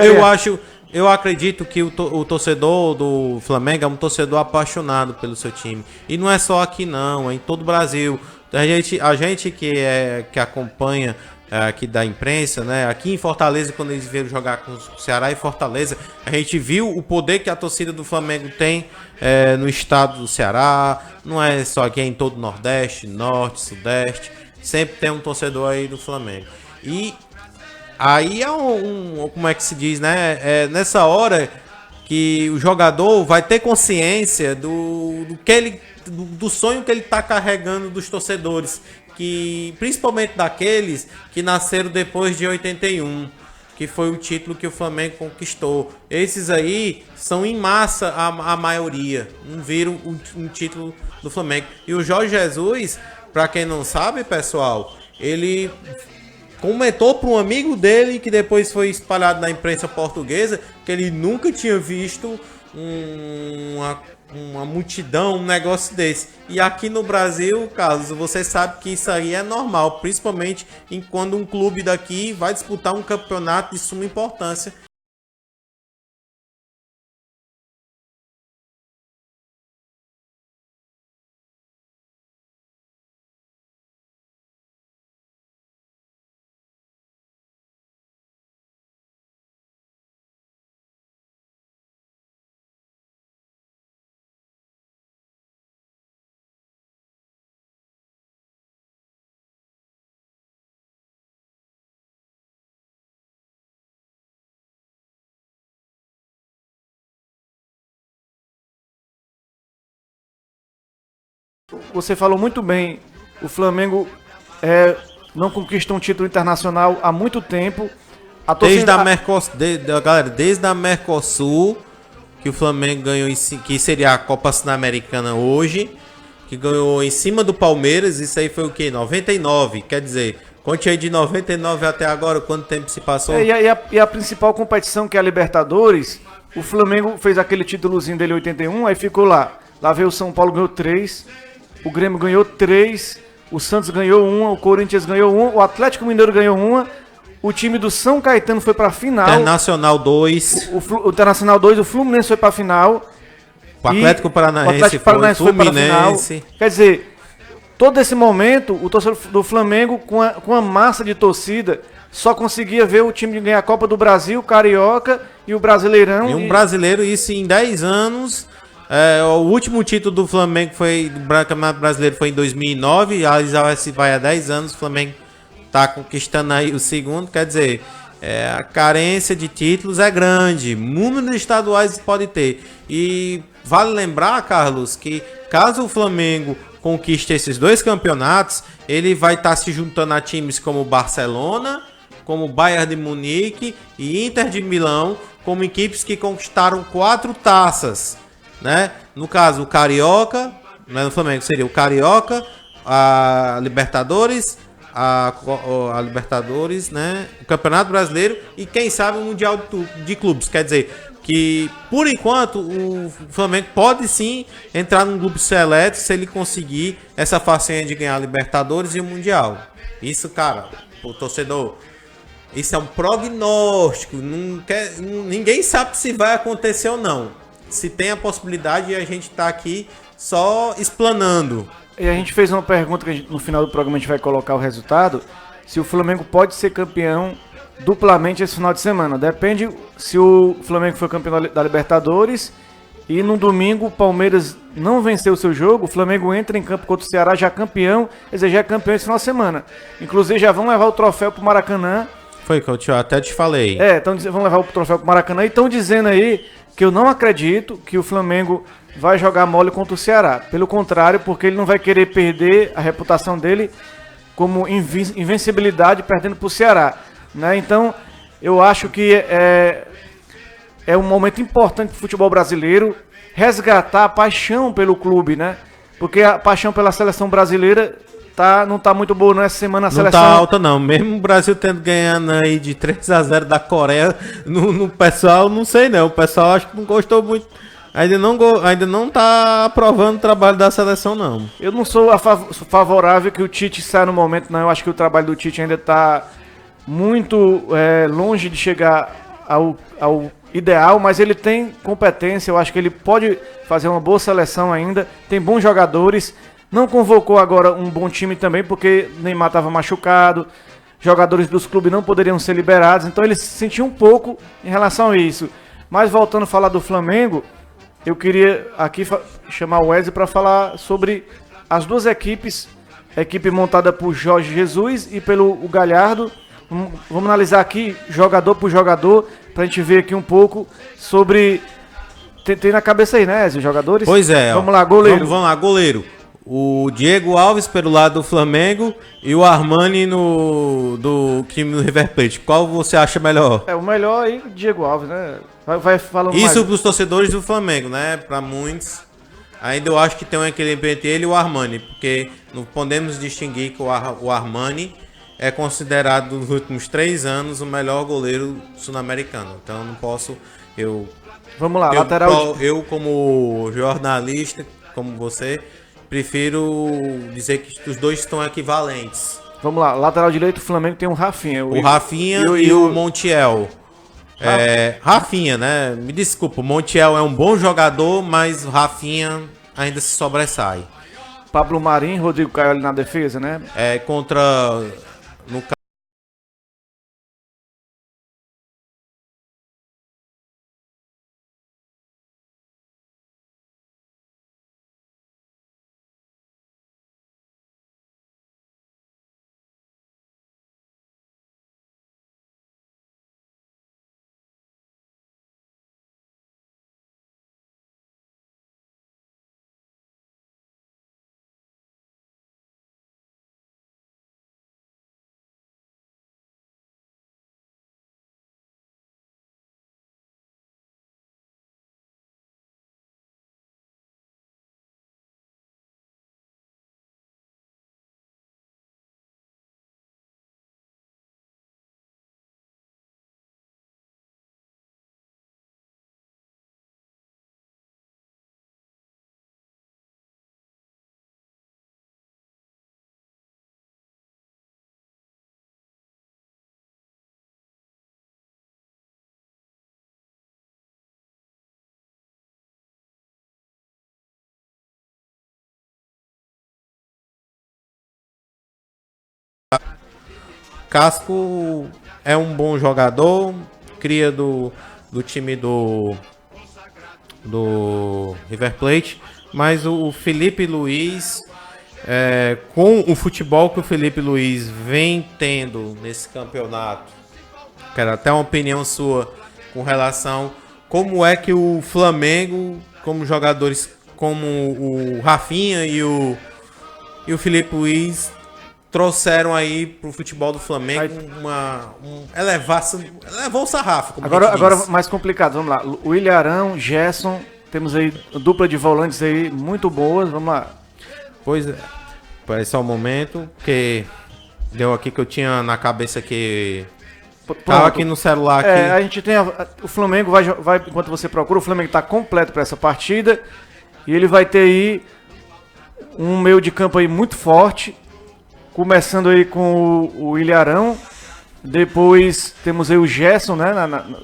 [SPEAKER 3] eu acredito que o torcedor do Flamengo é um torcedor apaixonado pelo seu time. E não é só aqui não, é em todo o Brasil. A gente que acompanha aqui da imprensa, né? Aqui em Fortaleza, quando eles vieram jogar com o Ceará e Fortaleza, a gente viu o poder que a torcida do Flamengo tem no estado do Ceará. Não é só aqui, é em todo o Nordeste, Norte, Sudeste. Sempre tem um torcedor aí do Flamengo. E aí como é que se diz, né? Nessa hora que o jogador vai ter consciência do sonho que ele está carregando dos torcedores, que principalmente daqueles que nasceram depois de 81, que foi o título que o Flamengo conquistou. Esses aí são em massa a maioria, não viram um título do Flamengo. E o Jorge Jesus, para quem não sabe, pessoal, ele comentou para um amigo dele, que depois foi espalhado na imprensa portuguesa, que ele nunca tinha visto uma multidão, um negócio desse. E aqui no Brasil, Carlos, você sabe que isso aí é normal, principalmente quando um clube daqui vai disputar um campeonato de suma importância.
[SPEAKER 2] Você falou muito bem, o Flamengo não conquista um título internacional há muito tempo.
[SPEAKER 3] Desde a Mercosul, que o Flamengo ganhou, que seria a Copa Sul-Americana hoje, que ganhou em cima do Palmeiras. Isso aí foi o quê? 99, quer dizer, conte aí de 99 até agora, quanto tempo se passou?
[SPEAKER 2] E a principal competição, que é a Libertadores, o Flamengo fez aquele títulozinho dele em 81, aí ficou lá. Lá veio o São Paulo, ganhou 3, o Grêmio ganhou 3, o Santos ganhou 1, o Corinthians ganhou 1, o Atlético Mineiro ganhou 1, o time do São Caetano foi pra final.
[SPEAKER 3] Internacional 2.
[SPEAKER 2] O Internacional 2, o Fluminense foi pra final.
[SPEAKER 3] O Atlético Paranaense
[SPEAKER 2] foi pra final. Quer dizer, todo esse momento, o torcedor do Flamengo, com a massa de torcida, só conseguia ver o time ganhar a Copa do Brasil, Carioca e o Brasileirão.
[SPEAKER 3] E um brasileiro, isso em 10 anos. O último título do Flamengo do Campeonato Brasileiro foi em 2009. Já se vai há 10 anos. O Flamengo está conquistando aí o segundo. Quer dizer, a carência de títulos é grande. Número de estaduais pode ter. E vale lembrar, Carlos, que caso o Flamengo conquiste esses 2 campeonatos, ele vai estar se juntando a times como Barcelona, como Bayern de Munique e Inter de Milão, como equipes que conquistaram 4 taças, né? No caso, o Carioca, né, no Flamengo seria o Carioca, a Libertadores, a Libertadores, né, o Campeonato Brasileiro e quem sabe o Mundial de Clubes. Quer dizer que, por enquanto, o Flamengo pode sim entrar num grupo seleto se ele conseguir essa façanha de ganhar a Libertadores e o Mundial. Isso, cara, o torcedor, isso é um prognóstico. Ninguém sabe se vai acontecer ou não. Se tem a possibilidade, a gente tá aqui só explanando.
[SPEAKER 2] E a gente fez uma pergunta que no final do programa a gente vai colocar o resultado. Se o Flamengo pode ser campeão duplamente esse final de semana. Depende se o Flamengo for campeão da Libertadores e no domingo o Palmeiras não venceu o seu jogo, o Flamengo entra em campo contra o Ceará já campeão, quer dizer, já é campeão esse final de semana. Inclusive já vão levar o troféu pro Maracanã.
[SPEAKER 3] Foi que eu até te falei.
[SPEAKER 2] Então vão levar o troféu pro Maracanã e estão dizendo aí que eu não acredito que o Flamengo vai jogar mole contra o Ceará. Pelo contrário, porque ele não vai querer perder a reputação dele como invencibilidade perdendo pro Ceará, né? Então, eu acho que é um momento importante pro futebol brasileiro resgatar a paixão pelo clube, né? Porque a paixão pela seleção brasileira não tá muito boa, não. Essa semana a seleção...
[SPEAKER 3] Não tá alta, não. Mesmo o Brasil tendo ganhando aí de 3-0 da Coreia, no pessoal, não sei não. O pessoal acho que não gostou muito. Ainda não tá aprovando o trabalho da seleção, não.
[SPEAKER 2] Eu não sou favorável que o Tite saia no momento, não. Eu acho que o trabalho do Tite ainda tá muito longe de chegar ao ideal, mas ele tem competência. Eu acho que ele pode fazer uma boa seleção ainda. Tem bons jogadores. Não convocou agora um bom time também, porque Neymar estava machucado, jogadores dos clubes não poderiam ser liberados, então ele se sentiu um pouco em relação a isso. Mas voltando a falar do Flamengo, eu queria aqui chamar o Wesley para falar sobre as duas equipes, a equipe montada por Jorge Jesus e pelo Galhardo. Vamos analisar aqui jogador por jogador, para a gente ver aqui um pouco sobre... Tem na cabeça aí, né, os jogadores?
[SPEAKER 3] Pois é.
[SPEAKER 2] Vamos lá, goleiro.
[SPEAKER 3] Vamos lá, goleiro. O Diego Alves pelo lado do Flamengo e o Armani do time do River Plate. Qual você acha melhor?
[SPEAKER 2] O melhor aí, Diego Alves, né? Vai falando
[SPEAKER 3] isso
[SPEAKER 2] mais.
[SPEAKER 3] Para os torcedores do Flamengo, né? Para muitos, ainda eu acho que tem um equilíbrio entre ele e o Armani, porque não podemos distinguir que o Armani é considerado nos últimos 3 anos o melhor goleiro sul-americano. Então não posso,
[SPEAKER 2] Vamos lá, lateral.
[SPEAKER 3] eu como jornalista, como você, prefiro dizer que os dois estão equivalentes.
[SPEAKER 2] Vamos lá, lateral direito do Flamengo tem o Rafinha.
[SPEAKER 3] O Rafinha e o Montiel. Rafinha, né? Me desculpa, o Montiel é um bom jogador, mas o Rafinha ainda se sobressai.
[SPEAKER 2] Pablo Marim, Rodrigo Caio ali na defesa, né?
[SPEAKER 3] Contra... No Casco é um bom jogador, cria do time do River Plate, mas o Felipe Luiz, com o futebol que o Felipe Luiz vem tendo nesse campeonato, quero até uma opinião sua com relação como é que o Flamengo, como jogadores como o Rafinha e o Felipe Luiz trouxeram aí pro futebol do Flamengo elevou o sarrafo.
[SPEAKER 2] Agora mais complicado, vamos lá. O Ilharão, Gerson, temos aí dupla de volantes aí muito boas, vamos lá.
[SPEAKER 3] Pois é, esse é o momento que deu aqui que eu tinha na cabeça que tava aqui no celular. Aqui.
[SPEAKER 2] A gente tem o Flamengo vai enquanto você procura, o Flamengo tá completo para essa partida e ele vai ter aí um meio de campo aí muito forte. Começando aí com o Ilharão, depois temos aí o Gerson, né?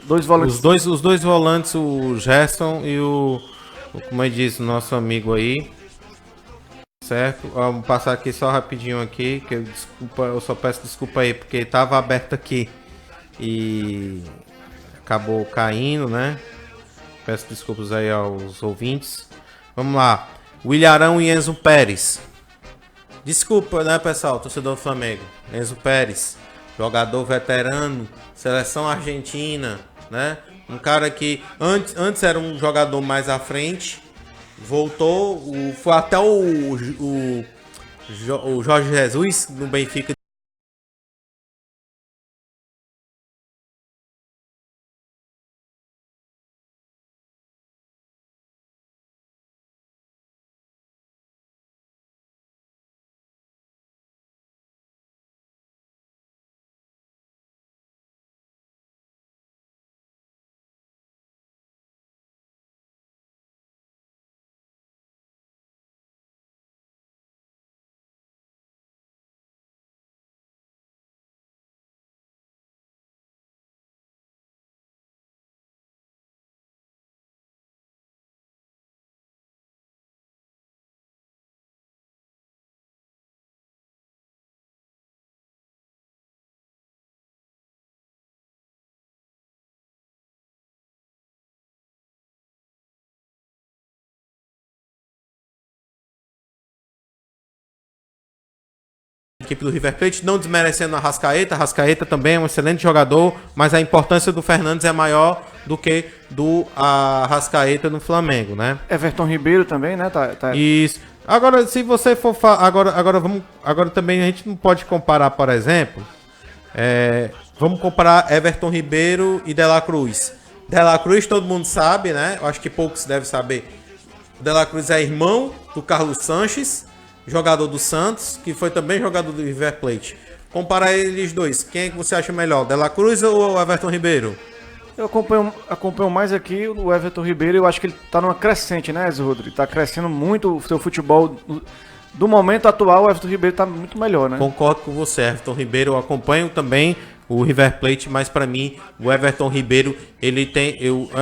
[SPEAKER 2] Dois volantes.
[SPEAKER 3] Os dois volantes, o Gerson e como eu disse, o nosso amigo aí. Certo? Vamos passar aqui só rapidinho aqui, que eu só peço desculpa aí, porque estava aberto aqui e acabou caindo, né? Peço desculpas aí aos ouvintes. Vamos lá. O Ilharão e Enzo Pérez. Desculpa, né, pessoal, torcedor do Flamengo. Enzo Pérez, jogador veterano, seleção argentina, né? Um cara que antes era um jogador mais à frente, voltou, foi até o Jorge Jesus no Benfica. Equipe do River Plate, não desmerecendo a Arrascaeta. Arrascaeta também é um excelente jogador, mas a importância do Fernandes é maior do que do Arrascaeta no Flamengo, né?
[SPEAKER 2] Everton Ribeiro também, né?
[SPEAKER 3] Isso. Agora, se você for agora também a gente não pode comparar, por exemplo, vamos comparar Everton Ribeiro e De La Cruz. De La Cruz todo mundo sabe, né? Eu acho que poucos devem saber. O De La Cruz é irmão do Carlos Sanches, jogador do Santos, que foi também jogador do River Plate. comparar eles dois, quem é que você acha melhor, De La Cruz ou o Everton Ribeiro?
[SPEAKER 2] Eu acompanho mais aqui o Everton Ribeiro. Eu acho que ele tá numa crescente, né, Rodrigo? Tá crescendo muito o seu futebol. Do momento atual, o Everton Ribeiro tá muito melhor, né?
[SPEAKER 3] Concordo com você, Everton Ribeiro. Eu acompanho também o River Plate, mas para mim o Everton Ribeiro, ele tem,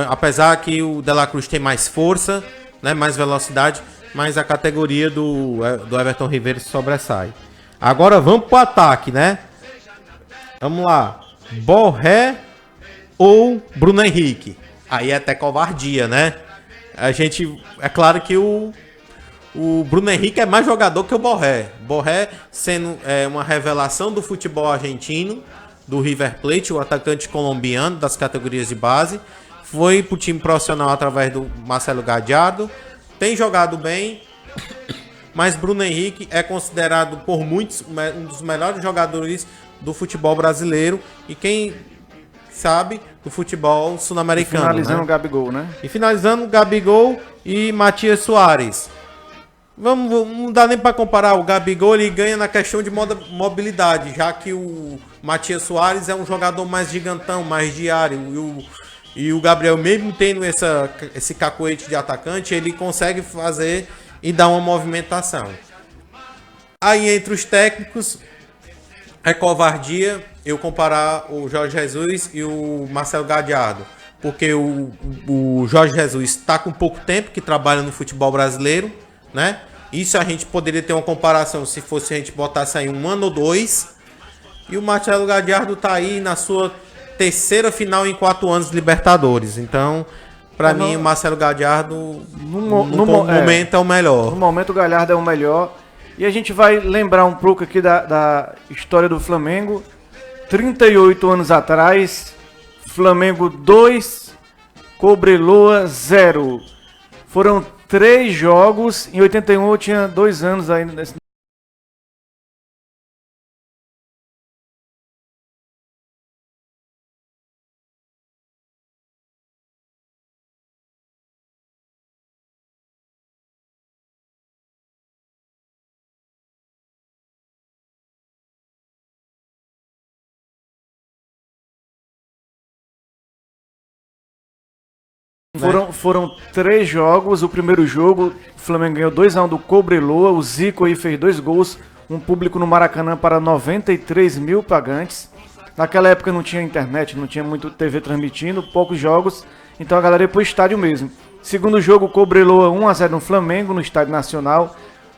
[SPEAKER 3] apesar que o De La Cruz tem mais força, né, mais velocidade, mas a categoria do Everton Ribeiro sobressai. Agora vamos pro ataque, né? Vamos lá. Borré ou Bruno Henrique? Aí é até covardia, né? É claro que o Bruno Henrique é mais jogador que o Borré. Borré sendo uma revelação do futebol argentino, do River Plate, o atacante colombiano das categorias de base. Foi pro time profissional através do Marcelo Gallardo. Tem jogado bem, mas Bruno Henrique é considerado por muitos um dos melhores jogadores do futebol brasileiro e quem sabe do futebol sul-americano.
[SPEAKER 2] Finalizando
[SPEAKER 3] né?
[SPEAKER 2] o Gabigol, né?
[SPEAKER 3] E finalizando Gabigol e Matias Soares. Não dá nem para comparar. O Gabigol ele ganha na questão de mobilidade, já que o Matias Soares é um jogador mais gigantão, mais diário. E o Gabriel, mesmo tendo esse cacoete de atacante, ele consegue fazer e dar uma movimentação. Aí entre os técnicos, é covardia eu comparar o Jorge Jesus e o Marcelo Gallardo. Porque o Jorge Jesus está com pouco tempo que trabalha no futebol brasileiro, né? Isso a gente poderia ter uma comparação se fosse a gente botasse aí 1 ano ou 2. E o Marcelo Gallardo tá aí na sua terceira final em 4 anos de Libertadores. Então, para mim, o Marcelo Gallardo no momento é o melhor.
[SPEAKER 2] No momento o Galhardo é o melhor. E a gente vai lembrar um pouco aqui da história do Flamengo. 38 anos atrás, Flamengo 2, Cobreloa 0. Foram 3 jogos. Em 81 eu tinha 2 anos ainda. Foram 3 jogos. O primeiro jogo, o Flamengo ganhou 2-1 do Cobreloa. O Zico aí fez 2 gols. Um público no Maracanã para 93 mil pagantes. Naquela época não tinha internet, não tinha muito TV transmitindo, poucos jogos. Então a galera ia pro estádio mesmo. Segundo jogo, Cobreloa 1-0 no Flamengo, no Estádio Nacional,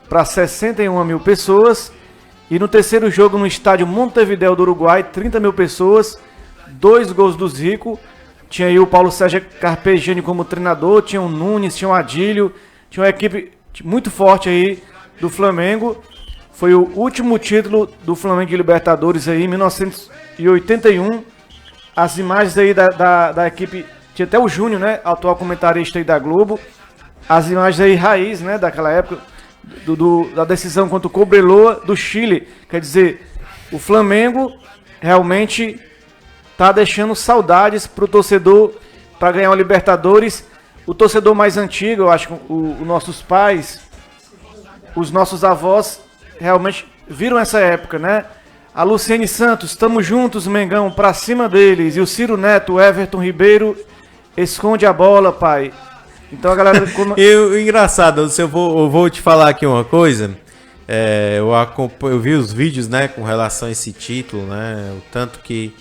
[SPEAKER 2] para 61 mil pessoas. E no terceiro jogo, no Estádio Montevidéu do Uruguai, 30 mil pessoas. 2 gols do Zico. Tinha aí o Paulo Sérgio Carpegiani como treinador, tinha o Nunes, tinha o Adílio, tinha uma equipe muito forte aí do Flamengo. Foi o último título do Flamengo de Libertadores aí em 1981. As imagens aí da equipe, tinha até o Júnior, né, atual comentarista aí da Globo. As imagens aí raiz, né, daquela época, da decisão contra o Cobreloa do Chile. Quer dizer, o Flamengo realmente tá deixando saudades pro torcedor para ganhar uma Libertadores. O torcedor mais antigo, eu acho que os nossos pais, os nossos avós realmente viram essa época, né? A Luciene Santos, tamo juntos, Mengão, pra cima deles. E o Ciro Neto, o Everton Ribeiro, esconde a bola, pai. Então a galera...
[SPEAKER 3] Engraçado, eu vou te falar aqui uma coisa. Eu vi os vídeos, né, com relação a esse título, né? O tanto que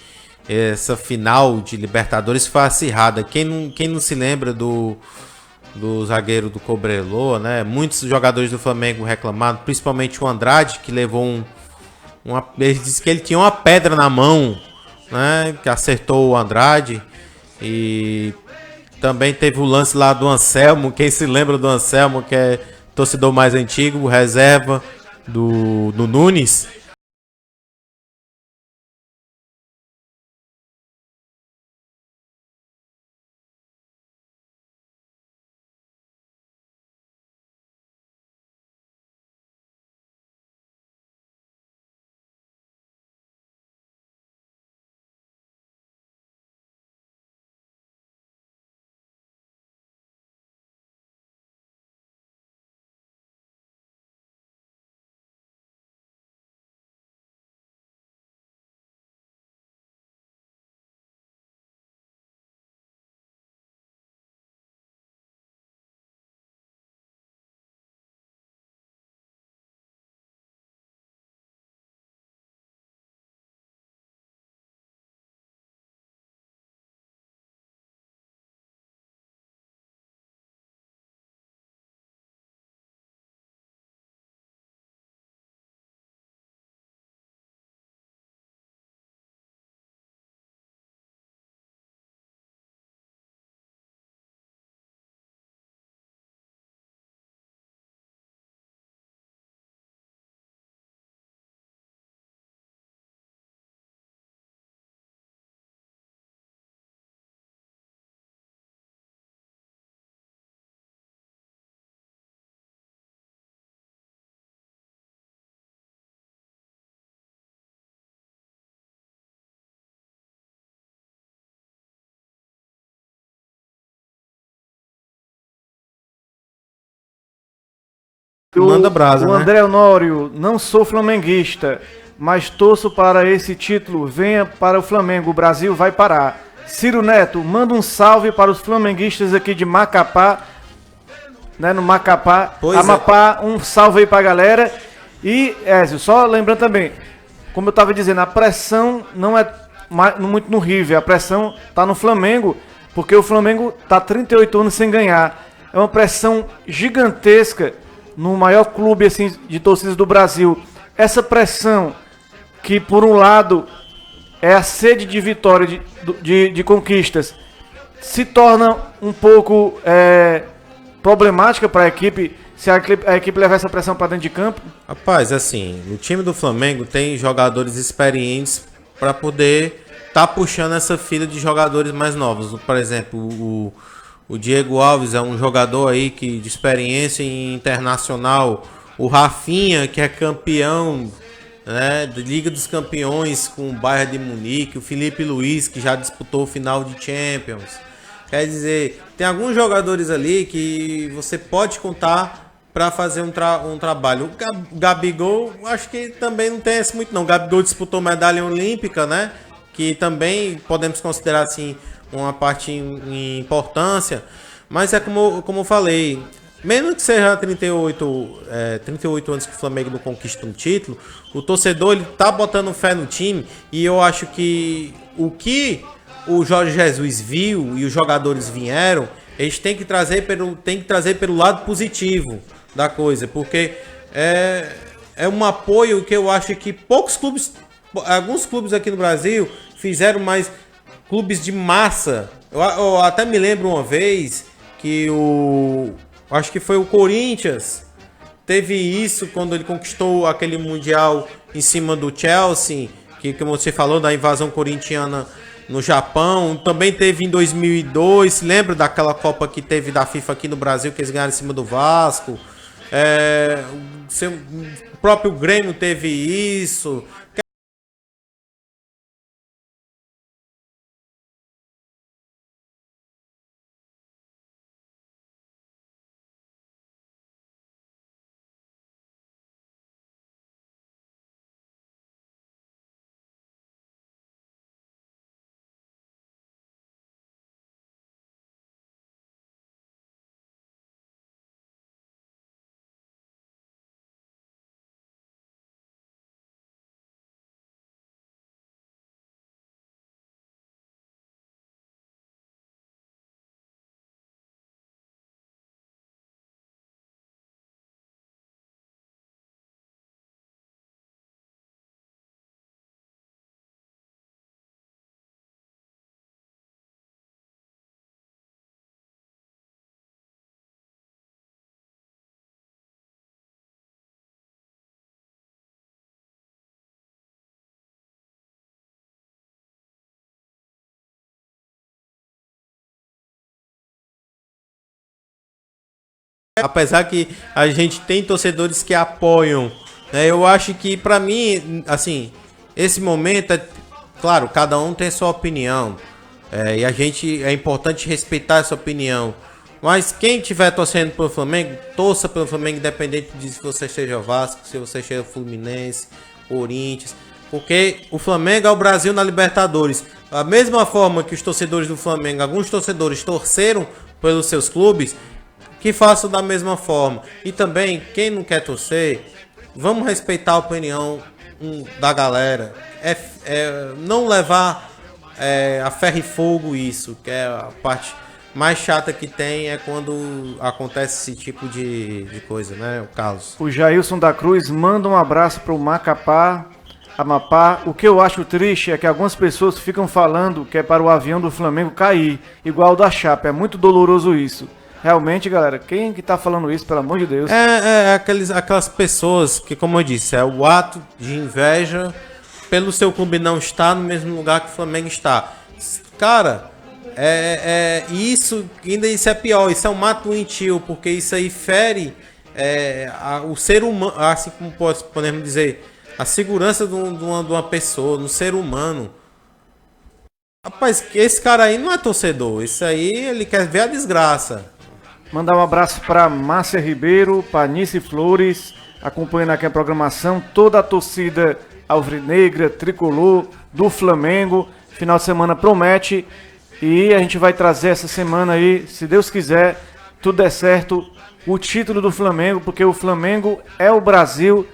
[SPEAKER 3] essa final de Libertadores foi acirrada. Quem não se lembra do zagueiro do Cobreloa, né? Muitos jogadores do Flamengo reclamaram, principalmente o Andrade, que levou ele disse que ele tinha uma pedra na mão, né? Que acertou o Andrade. E também teve o lance lá do Anselmo. Quem se lembra do Anselmo, que é torcedor mais antigo, reserva do Nunes. Manda brasa,
[SPEAKER 2] o
[SPEAKER 3] né?
[SPEAKER 2] André Honório, não sou flamenguista, mas torço para esse título. Venha para o Flamengo, o Brasil vai parar. Ciro Neto, manda um salve para os flamenguistas aqui de Macapá, né, no Macapá,
[SPEAKER 3] Pois
[SPEAKER 2] Amapá, um salve aí pra galera. E, Ézio, só lembrando também, como eu tava dizendo, a pressão não é muito no River, a pressão tá no Flamengo, porque o Flamengo tá 38 anos sem ganhar. É uma pressão gigantesca no maior clube assim, de torcidas do Brasil. Essa pressão que, por um lado, é a sede de vitória, de conquistas, se torna um pouco problemática para a equipe, se a equipe levar essa pressão para dentro de campo.
[SPEAKER 3] Rapaz, assim, o time do Flamengo tem jogadores experientes para poder tá puxando essa fila de jogadores mais novos. Por exemplo, o Diego Alves é um jogador aí que de experiência internacional. O Rafinha, que é campeão, né, da Liga dos Campeões com o Bayern de Munique. O Felipe Luiz, que já disputou o final de Champions. Quer dizer, tem alguns jogadores ali que você pode contar para fazer um trabalho. O Gabigol, acho que também não tem esse muito não. O Gabigol disputou medalha olímpica, né? Que também podemos considerar assim uma parte em importância. Mas é como eu falei, mesmo que seja 38 anos que o Flamengo não conquista um título, o torcedor ele tá botando fé no time. E eu acho que o que o Jorge Jesus viu e os jogadores vieram, eles têm que trazer pelo lado positivo da coisa, porque é um apoio que eu acho que alguns clubes aqui no Brasil fizeram mais clubes de massa. Eu até me lembro uma vez que acho que foi o Corinthians teve isso quando ele conquistou aquele Mundial em cima do Chelsea, que como você falou da invasão corintiana no Japão. Também teve em 2002, se lembra daquela Copa que teve da FIFA aqui no Brasil, que eles ganharam em cima do Vasco? O próprio Grêmio teve isso. Apesar que a gente tem torcedores que apoiam, né, eu acho que pra mim, assim, esse momento claro, cada um tem sua opinião, e é importante respeitar essa opinião. Mas quem estiver torcendo pelo Flamengo, torça pelo Flamengo, independente de se você seja Vasco, se você seja Fluminense, Corinthians, porque o Flamengo é o Brasil na Libertadores. Da mesma forma que os torcedores do Flamengo, alguns torcedores torceram pelos seus clubes, que façam da mesma forma. E também, quem não quer torcer, vamos respeitar a opinião da galera. Não levar a ferro e fogo isso, que é a parte mais chata que tem, é quando acontece esse tipo de coisa, né? O caso.
[SPEAKER 2] O Jailson da Cruz manda um abraço para o Macapá, Amapá. O que eu acho triste é que algumas pessoas ficam falando que é para o avião do Flamengo cair, igual o da Chape. É muito doloroso isso. Realmente, galera, quem que tá falando isso, pelo amor de Deus?
[SPEAKER 3] Aquelas pessoas que, como eu disse, é o ato de inveja pelo seu clube não estar no mesmo lugar que o Flamengo está. Cara, isso é pior, isso é um ato doentio, porque isso aí fere o ser humano, assim como podemos dizer, a segurança de uma pessoa, no ser humano. Rapaz, esse cara aí não é torcedor, isso aí ele quer ver a desgraça.
[SPEAKER 2] Mandar um abraço para Márcia Ribeiro, para Nice Flores, acompanhando aqui a programação, toda a torcida alvinegra, tricolor, do Flamengo. Final de semana promete e a gente vai trazer essa semana aí, se Deus quiser, tudo der certo, o título do Flamengo, porque o Flamengo é o Brasil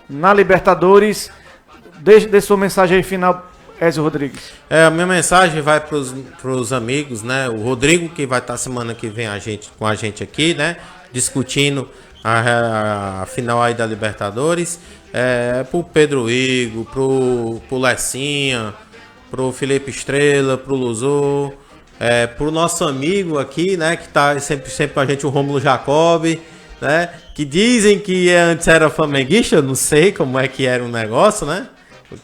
[SPEAKER 2] na Libertadores. Dê sua mensagem aí final, Ezio Rodrigues.
[SPEAKER 3] A minha mensagem vai para os amigos, né? O Rodrigo, que vai estar semana que vem com a gente aqui, né? Discutindo a final aí da Libertadores. Pro Pedro Igor, pro Lecinha, pro Felipe Estrela, pro Luzô, pro nosso amigo aqui, né? Que tá sempre com a gente, o Rômulo Jacobi, né? Que dizem que antes era flamenguista, eu não sei como é que era o negócio, né?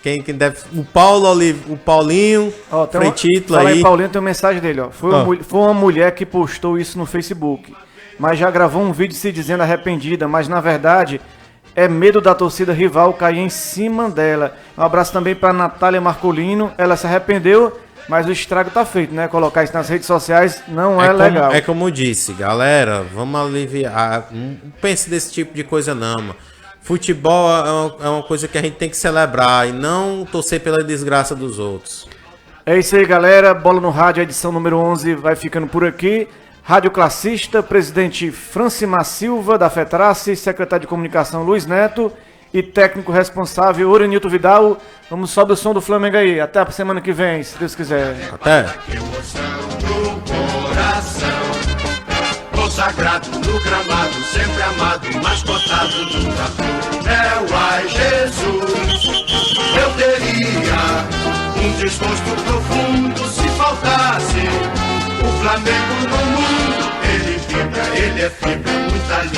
[SPEAKER 3] Quem deve. O Paulinho, tem título
[SPEAKER 2] fala
[SPEAKER 3] aí.
[SPEAKER 2] Paulinho, tem uma mensagem dele, ó. Foi uma mulher que postou isso no Facebook, mas já gravou um vídeo se dizendo arrependida, mas na verdade é medo da torcida rival cair em cima dela. Um abraço também para Natália Marcolino, ela se arrependeu, mas o estrago tá feito, né? Colocar isso nas redes sociais não é legal.
[SPEAKER 3] É como eu disse, galera, vamos aliviar. Não pense desse tipo de coisa não, mano. Futebol é uma coisa que a gente tem que celebrar e não torcer pela desgraça dos outros.
[SPEAKER 2] É isso aí, galera. Bola no Rádio, edição número 11 vai ficando por aqui. Rádio Classista, presidente Francimar Silva, da FETRACE, secretário de comunicação Luiz Neto e técnico responsável Orenilton Vidal. Vamos sobe o som do Flamengo aí. Até a semana que vem, se Deus quiser.
[SPEAKER 3] Até.
[SPEAKER 6] Emoção no coração, consagrado no gramado, sempre amado, mascotado no trator. Ai, Jesus, eu teria um desgosto profundo se faltasse o Flamengo no mundo. Ele vibra, ele é fibra, muita linda.